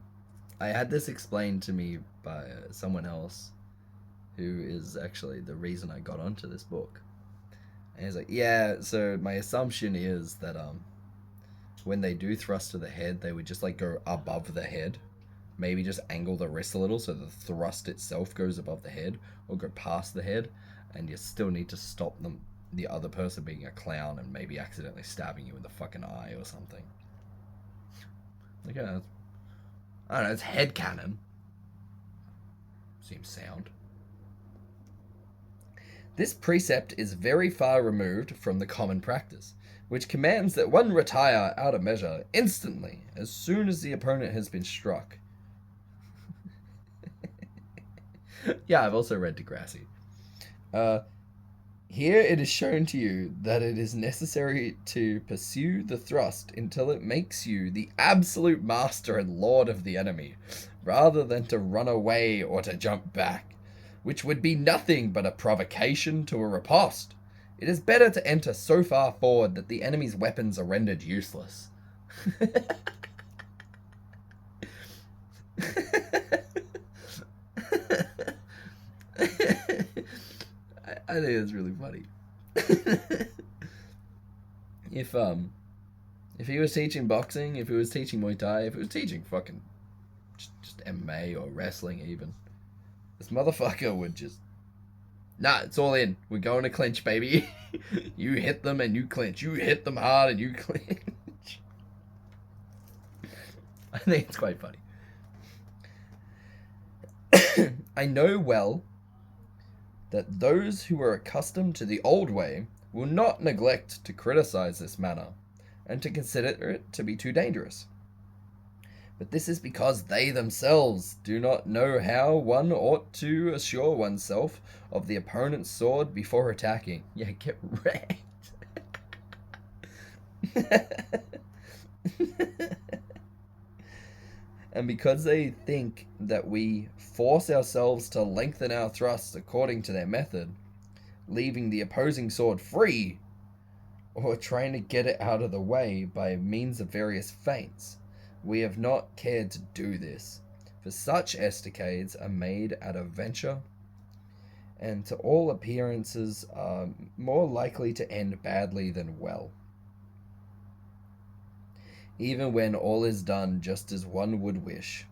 I had this explained to me by someone else who is actually the reason I got onto this book. And he's like, yeah, so my assumption is that when they do thrust to the head, they would just like go above the head. Maybe just angle the wrist a little so the thrust itself goes above the head or go past the head, and you still need to stop them, the other person being a clown and maybe accidentally stabbing you in the fucking eye or something. Like, yeah, I don't know, it's headcanon. Seems sound. This precept is very far removed from the common practice, which commands that one retire out of measure instantly as soon as the opponent has been struck. Yeah, I've also read Degrassi. Here it is shown to you that it is necessary to pursue the thrust until it makes you the absolute master and lord of the enemy, rather than to run away or to jump back, which would be nothing but a provocation to a riposte. It is better to enter so far forward that the enemy's weapons are rendered useless. I think it's really funny. If he was teaching boxing, if he was teaching Muay Thai, if he was teaching fucking just MMA or wrestling even, this motherfucker would just, nah, it's all in. We're going to clinch, baby. You hit them and you clinch. You hit them hard and you clinch. I think it's quite funny. I know well that those who are accustomed to the old way will not neglect to criticize this manner, and to consider it to be too dangerous. But this is because they themselves do not know how one ought to assure oneself of the opponent's sword before attacking. Yeah, get wrecked. And because they think that we force ourselves to lengthen our thrusts according to their method, leaving the opposing sword free, or trying to get it out of the way by means of various feints, we have not cared to do this, for such estacades are made out of venture, and to all appearances are more likely to end badly than well. Even when all is done just as one would wish,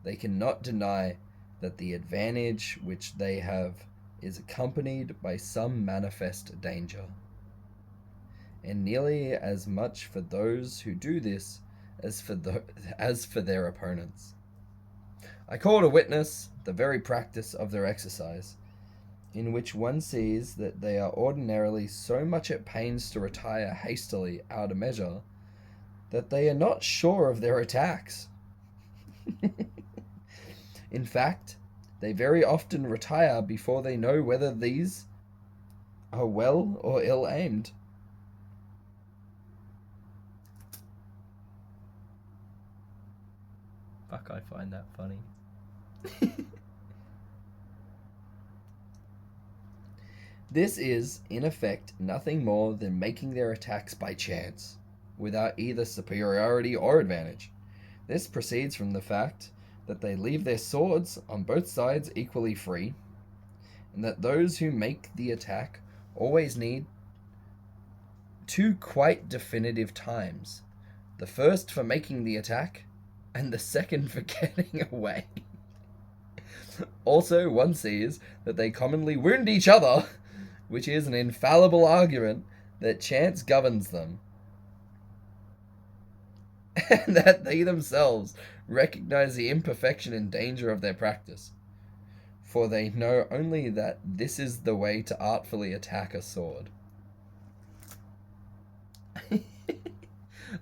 they cannot deny that the advantage which they have is accompanied by some manifest danger, and nearly as much for those who do this as for their opponents. I call to witness the very practice of their exercise, in which one sees that they are ordinarily so much at pains to retire hastily out of measure that they are not sure of their attacks. In fact, they very often retire before they know whether these are well or ill aimed. Fuck, I find that funny. This is, in effect, nothing more than making their attacks by chance, without either superiority or advantage. This proceeds from the fact that they leave their swords on both sides equally free, and that those who make the attack always need two quite definitive times, the first for making the attack, and the second for getting away. Also, one sees that they commonly wound each other, which is an infallible argument that chance governs them, and that they themselves recognize the imperfection and danger of their practice, for they know only that this is the way to artfully attack a sword.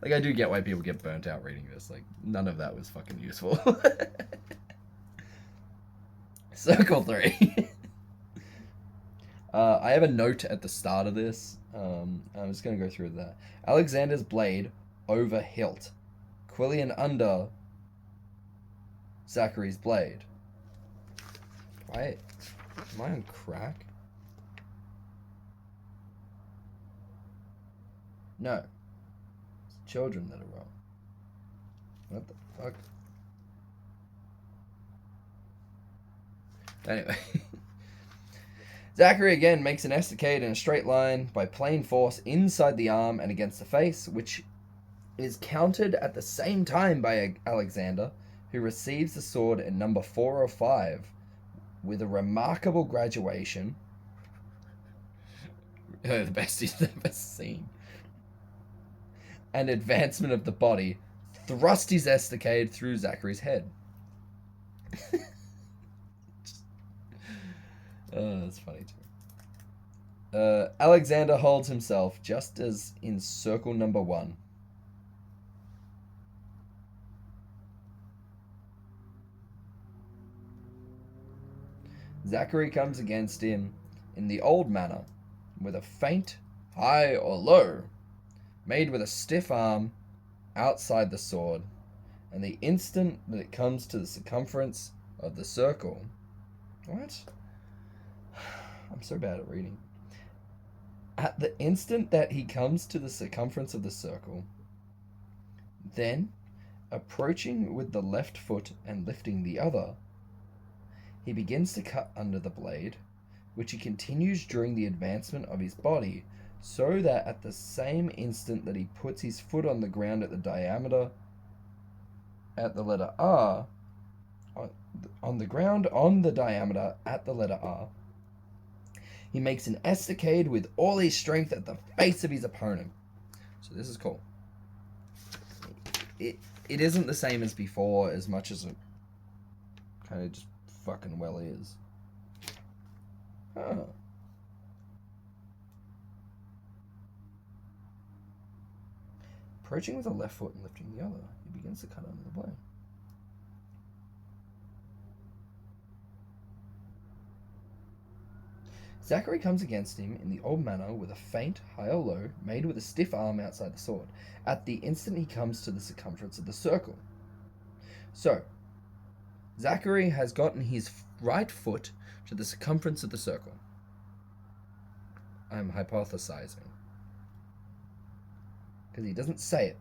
Like, I do get why people get burnt out reading this. Like, none of that was fucking useful. Circle 3. I have a note at the start of this. I'm just going to go through that. Alexander's blade over hilt. Quillian under Zachary's blade. Why? Am I on crack? No. It's children that are wrong. What the fuck? Anyway. Zachary again makes an estacade in a straight line by playing force inside the arm and against the face, which is countered at the same time by Alexander, who receives the sword in number 4 or 5 with a remarkable graduation. The best he's ever seen. And advancement of the body, thrust his estacade through Zachary's head. That's funny too. Alexander holds himself just as in circle number 1. Zachary comes against him in the old manner, with a feint, high or low, made with a stiff arm outside the sword, and the instant that it comes to the circumference of the circle. What? I'm so bad at reading. At the instant that he comes to the circumference of the circle, then, approaching with the left foot and lifting the other, he begins to cut under the blade, which he continues during the advancement of his body, so that at the same instant that he puts his foot on the ground at the diameter at the letter R, on the ground on the diameter at the letter R, he makes an estacade with all his strength at the face of his opponent. So this is cool. It isn't the same as before as much as it kind of just fucking well is. Huh. Approaching with the left foot and lifting the other, he begins to cut under the blade. Zachary comes against him in the old manner with a feint, high or low, made with a stiff arm outside the sword, at the instant he comes to the circumference of the circle. So, Zachary has gotten his right foot to the circumference of the circle. I'm hypothesizing, because he doesn't say it.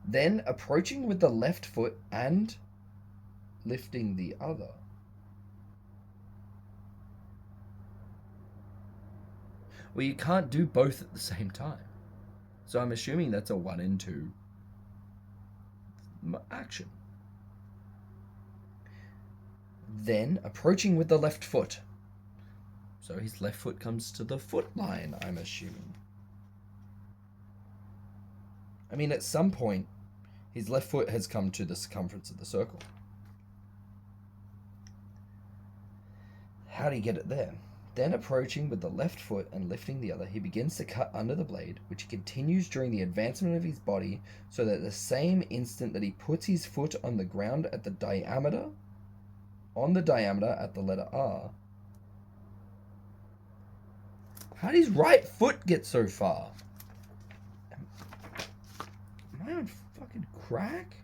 Then, approaching with the left foot and lifting the other. Well, you can't do both at the same time. So I'm assuming that's a 1 in 2 action. Then, approaching with the left foot. So his left foot comes to the foot line, I'm assuming. I mean, at some point, his left foot has come to the circumference of the circle. How do you get it there? Then, approaching with the left foot and lifting the other, he begins to cut under the blade, which he continues during the advancement of his body, so that at the same instant that he puts his foot on the ground at the diameter, at the letter R. How did his right foot get so far? Am I on fucking crack?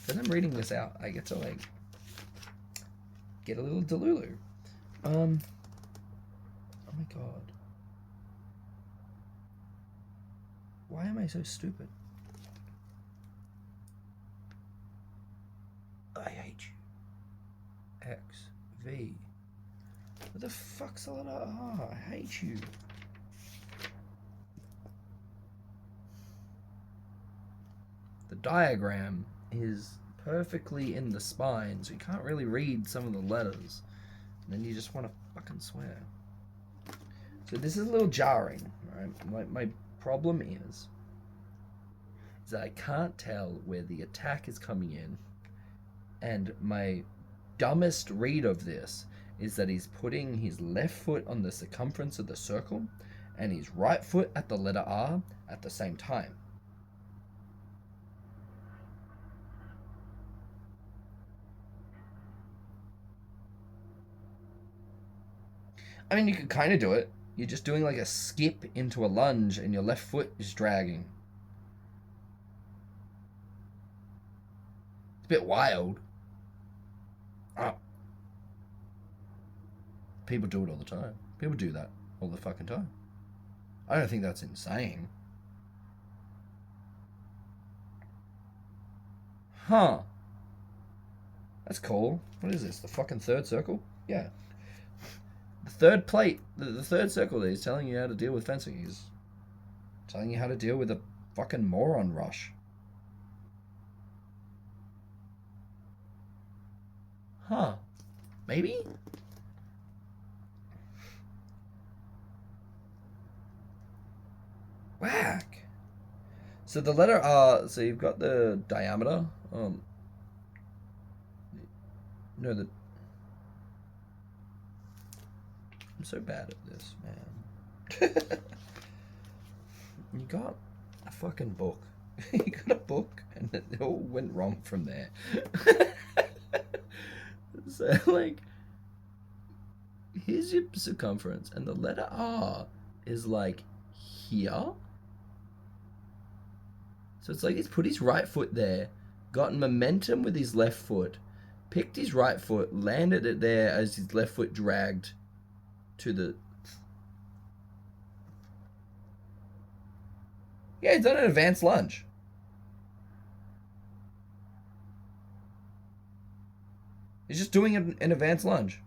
As I'm reading this out, I get to get a little delulu. Oh my god. Why am I so stupid? I hate you. X, V. What the fuck's the letter R? I hate you. The diagram is perfectly in the spine, so you can't really read some of the letters. And then you just want to fucking swear. So this is a little jarring, right? My problem is that I can't tell where the attack is coming in, and my dumbest read of this is that he's putting his left foot on the circumference of the circle and his right foot at the letter R at the same time. I mean, you could kind of do it. You're just doing like a skip into a lunge and your left foot is dragging. It's a bit wild. Uh, People do it all the time. People do that all the fucking time. I don't think that's insane. Huh. That's cool. What is this? The fucking third circle? Yeah. The third plate, the third circle there is telling you how to deal with fencing. He's telling you how to deal with a fucking moron rush. Huh. Maybe? Whack. So the letter R, so you've got the diameter. No, I'm so bad at this, man. You got a fucking book. You got a book, and it all went wrong from there. So, like, here's your circumference, and the letter R is like here. So it's like he's put his right foot there, gotten momentum with his left foot, picked his right foot, landed it there as his left foot dragged to the. Yeah, he's done an advanced lunge. He's just doing an advanced lunge.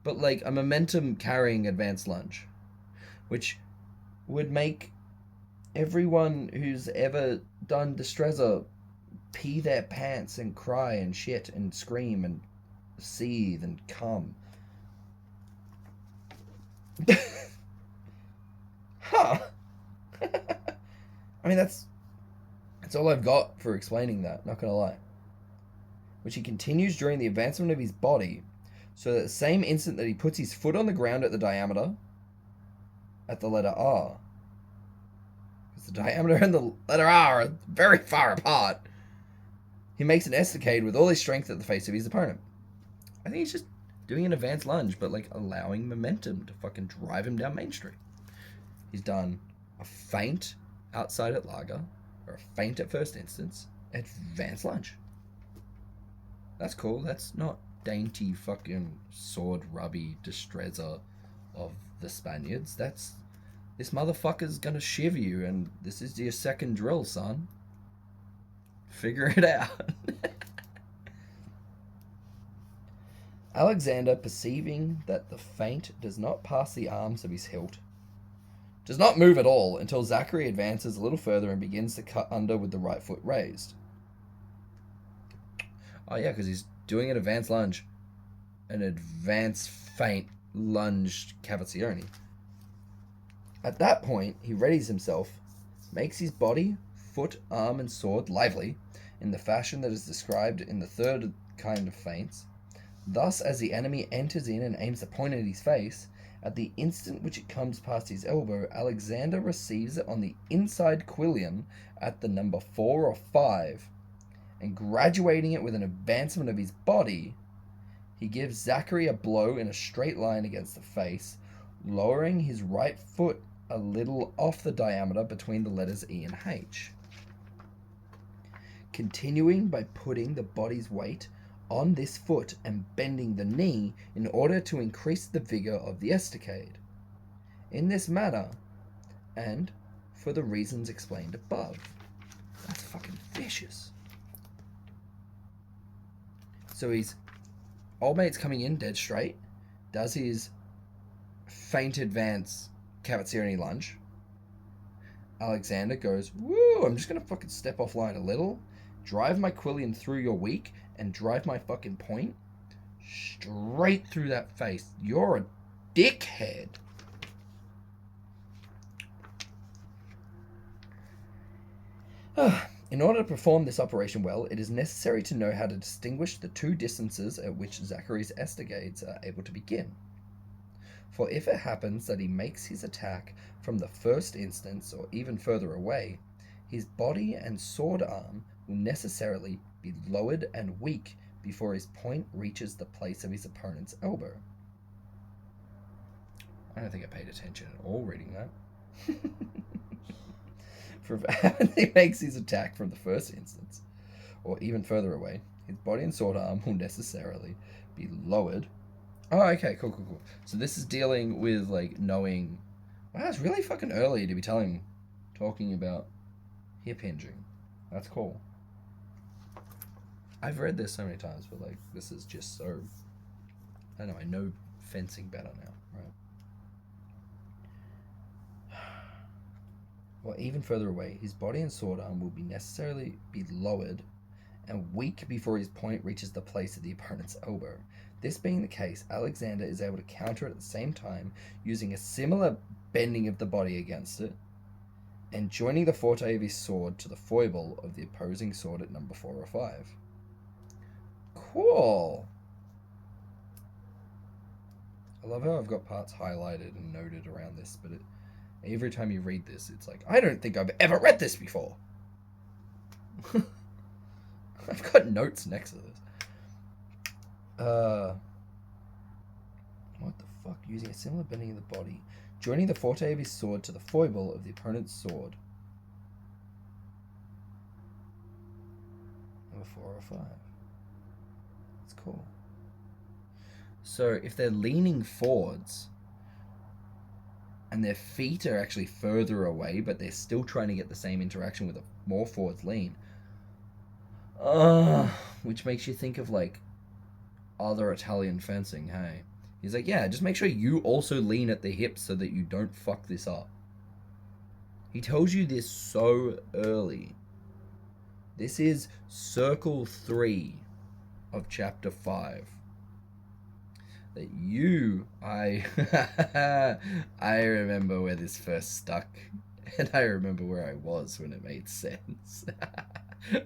But like a momentum carrying advanced lunge. Which would make everyone who's ever done Destreza pee their pants and cry and shit and scream and seethe and cum. Huh. I mean, that's all I've got for explaining that, not gonna lie. Which he continues during the advancement of his body, so that the same instant that he puts his foot on the ground at the diameter, at the letter R, because the diameter and the letter R are very far apart, he makes an estacade with all his strength at the face of his opponent. I think he's just doing an advanced lunge, but like allowing momentum to fucking drive him down Main Street. He's done a feint outside at Lager, or a feint at first instance, advanced lunge. That's cool. That's not dainty fucking sword rubby Destreza of the Spaniards. That's this motherfucker's gonna shiv you, and this is your second drill, son. Figure it out. Alexander, perceiving that the feint does not pass the arms of his hilt, does not move at all until Zachary advances a little further and begins to cut under with the right foot raised. Oh yeah, because he's doing an advanced lunge. An advanced feint lunged cavazione. At that point, he readies himself, makes his body, foot, arm, and sword lively, in the fashion that is described in the third kind of feints. Thus, as the enemy enters in and aims a point at his face, at the instant which it comes past his elbow, Alexander receives it on the inside quillion at the number 4 or 5, and graduating it with an advancement of his body, he gives Zachary a blow in a straight line against the face, lowering his right foot a little off the diameter between the letters E and H. Continuing by putting the body's weight on this foot and bending the knee in order to increase the vigor of the estacade. In this manner, and for the reasons explained above. That's fucking vicious. So old mate's coming in dead straight, does his feint advance cavazione lunge. Alexander goes, woo, I'm just gonna fucking step offline a little, drive my quillion through your weak, and drive my fucking point straight through that face. You're a dickhead. In order to perform this operation well, it is necessary to know how to distinguish the two distances at which Zachary's estacades are able to begin. For if it happens that he makes his attack from the first instance or even further away, his body and sword arm will necessarily be lowered and weak before his point reaches the place of his opponent's elbow. I don't think I paid attention at all reading that. For if he makes his attack from the first instance, or even further away, his body and sword arm will necessarily be lowered. Oh, okay, cool. So this is dealing with, like, knowing... Wow, it's really fucking early to be talking about hip hinging. That's cool. I've read this so many times, but, like, this is just so... I don't know, I know fencing better now, right? Or even further away, his body and sword arm will be necessarily be lowered and weak before his point reaches the place of the opponent's elbow. This being the case, Alexander is able to counter it at the same time using a similar bending of the body against it and joining the forte of his sword to the foible of the opposing sword at number 4 or 5. Cool. I love how I've got parts highlighted and noted around this, but every time you read this, it's like, I don't think I've ever read this before. I've got notes next to this. What the fuck? Using a similar bending of the body, joining the forte of his sword to the foible of the opponent's sword. Number 4 or 5. That's cool. So if they're leaning forwards and their feet are actually further away, but they're still trying to get the same interaction with a more forwards lean, which makes you think of, like, other Italian fencing, hey? He's like, yeah, just make sure you also lean at the hips so that you don't fuck this up. He tells you this so early. This is circle 3 of chapter 5. That I remember where this first stuck, and I remember where I was when it made sense.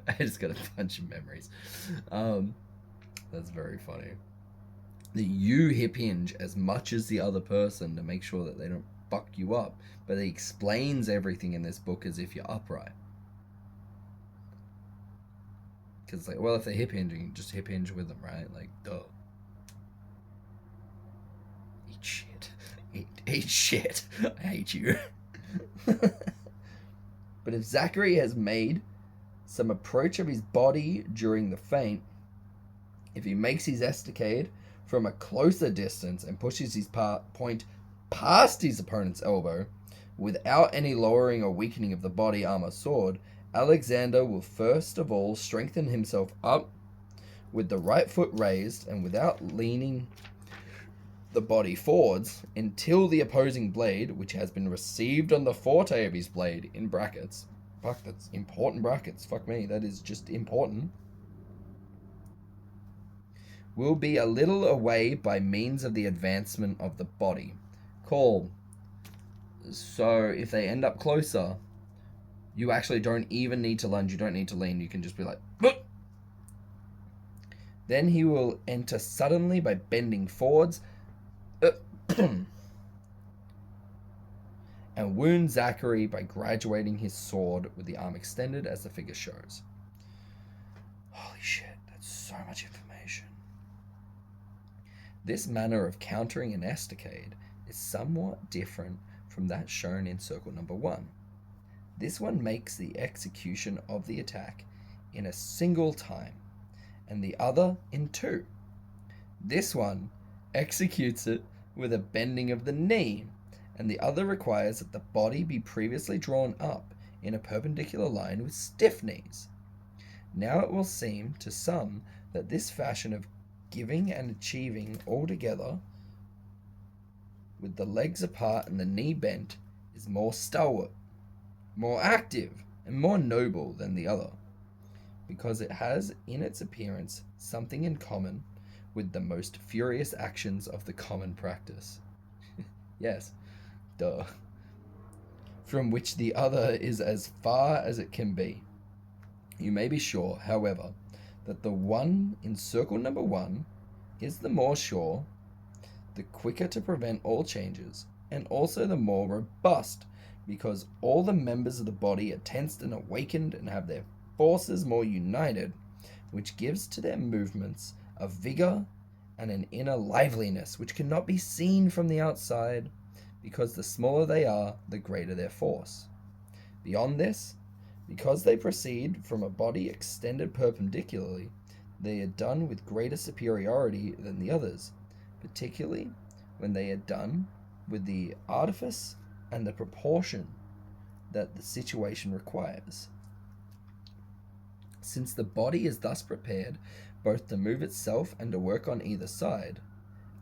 I just got a bunch of memories. That's very funny. That you hip hinge as much as the other person to make sure that they don't fuck you up, but he explains everything in this book as if you're upright. Because, like, well, if they're hip hinging, just hip hinge with them, right? Like, duh. Eat shit. Eat shit. I hate you. But if Zachary has made some approach of his body during the feint, if he makes his estacade from a closer distance and pushes his point past his opponent's elbow, without any lowering or weakening of the body, arm, or sword, Alexander will first of all strengthen himself up with the right foot raised and without leaning the body forwards until the opposing blade, which has been received on the forte of his blade, in brackets. Fuck, that's important brackets. Fuck me, that is just important. Will be a little away by means of the advancement of the body. Cool. So if they end up closer, you actually don't even need to lunge, you don't need to lean, you can just be like, "Buh!" Then he will enter suddenly by bending forwards and wound Zachary by graduating his sword with the arm extended as the figure shows. Holy shit, that's so much information. This manner of countering an estacade is somewhat different from that shown in circle number 1. This one makes the execution of the attack in a single time, and the other in 2. This one executes it with a bending of the knee, and the other requires that the body be previously drawn up in a perpendicular line with stiff knees. Now it will seem to some that this fashion of giving and achieving all together with the legs apart and the knee bent is more stalwart, more active, and more noble than the other, because it has in its appearance something in common with the most furious actions of the common practice. Yes, duh. From which the other is as far as it can be. You may be sure, however, that the one in circle number 1 is the more sure, the quicker to prevent all changes, and also the more robust, because all the members of the body are tensed and awakened and have their forces more united, which gives to their movements a vigor and an inner liveliness which cannot be seen from the outside, because the smaller they are, the greater their force. Beyond this, Because they proceed from a body extended perpendicularly, they are done with greater superiority than the others, particularly when they are done with the artifice and the proportion that the situation requires. Since the body is thus prepared both to move itself and to work on either side,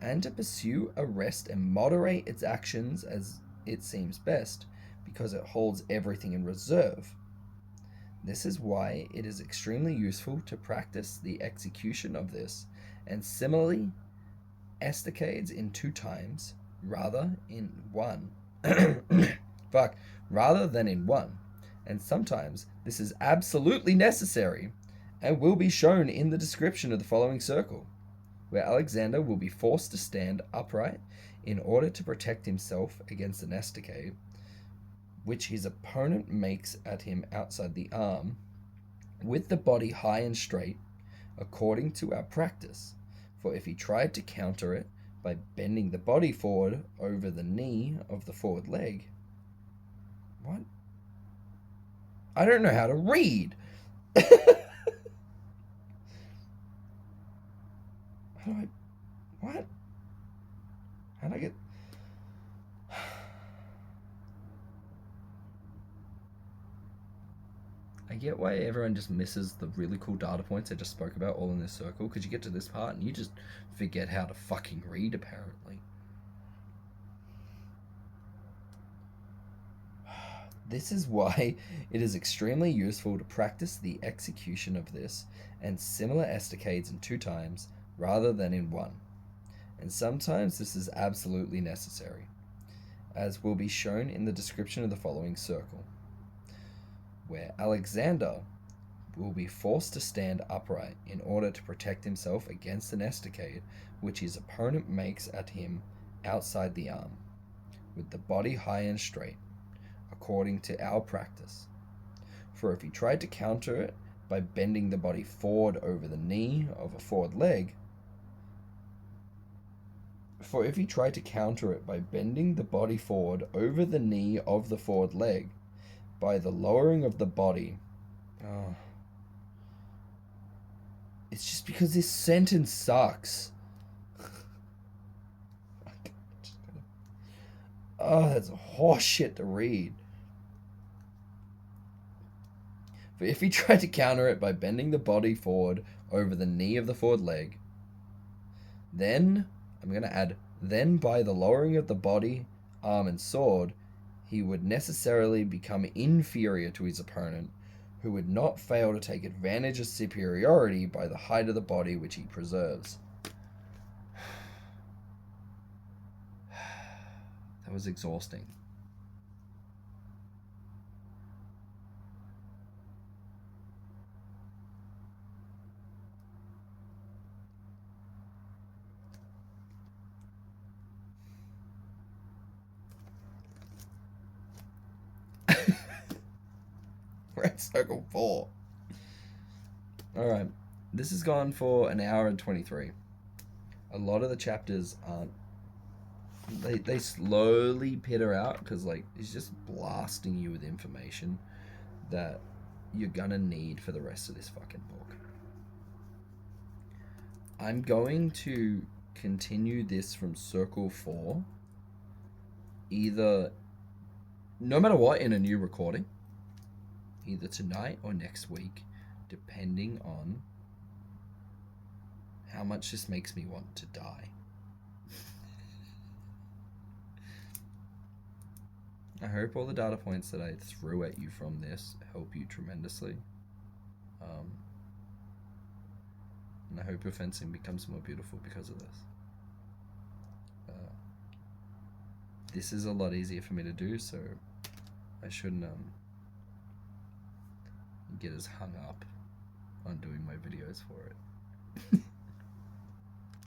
and to pursue, arrest, and moderate its actions as it seems best, because it holds everything in reserve. This is why it is extremely useful to practice the execution of this, and similarly estacades in 2 times, rather in 1. Rather than in 1. And sometimes this is absolutely necessary, and will be shown in the description of the following circle, where Alexander will be forced to stand upright in order to protect himself against an estacade, which his opponent makes at him outside the arm, with the body high and straight, according to our practice. For if he tried to counter it by bending the body forward over the knee of the forward leg... What? I don't know how to read! How do I... What? How do I get... I get why everyone just misses the really cool data points I just spoke about all in this circle, because you get to this part and you just forget how to fucking read, apparently. This is why it is extremely useful to practice the execution of this and similar estacades in 2 times rather than in 1. And sometimes this is absolutely necessary, as will be shown in the description of the following circle, where Alexander will be forced to stand upright in order to protect himself against an estacade which his opponent makes at him outside the arm, with the body high and straight, according to our practice. For if he tried to counter it by bending the body forward over the knee of a forward leg, by the lowering of the body... Oh. It's just because this sentence sucks. Oh, that's horseshit to read. But if he tried to counter it by bending the body forward over the knee of the forward leg, then, I'm going to add, then by the lowering of the body, arm, and sword, he would necessarily become inferior to his opponent, who would not fail to take advantage of superiority by the height of the body which he preserves. That was exhausting. We're at circle 4. Alright, this has gone for 1 hour and 23. A lot of the chapters aren't... They slowly peter out, because like he's just blasting you with information that you're gonna need for the rest of this fucking book. I'm going to continue this from circle 4, either, no matter what, in a new recording, either tonight or next week, depending on how much this makes me want to die. I hope all the data points that I threw at you from this help you tremendously. And I hope your fencing becomes more beautiful because of this. This is a lot easier for me to do, so I shouldn't get as hung up on doing my videos for it.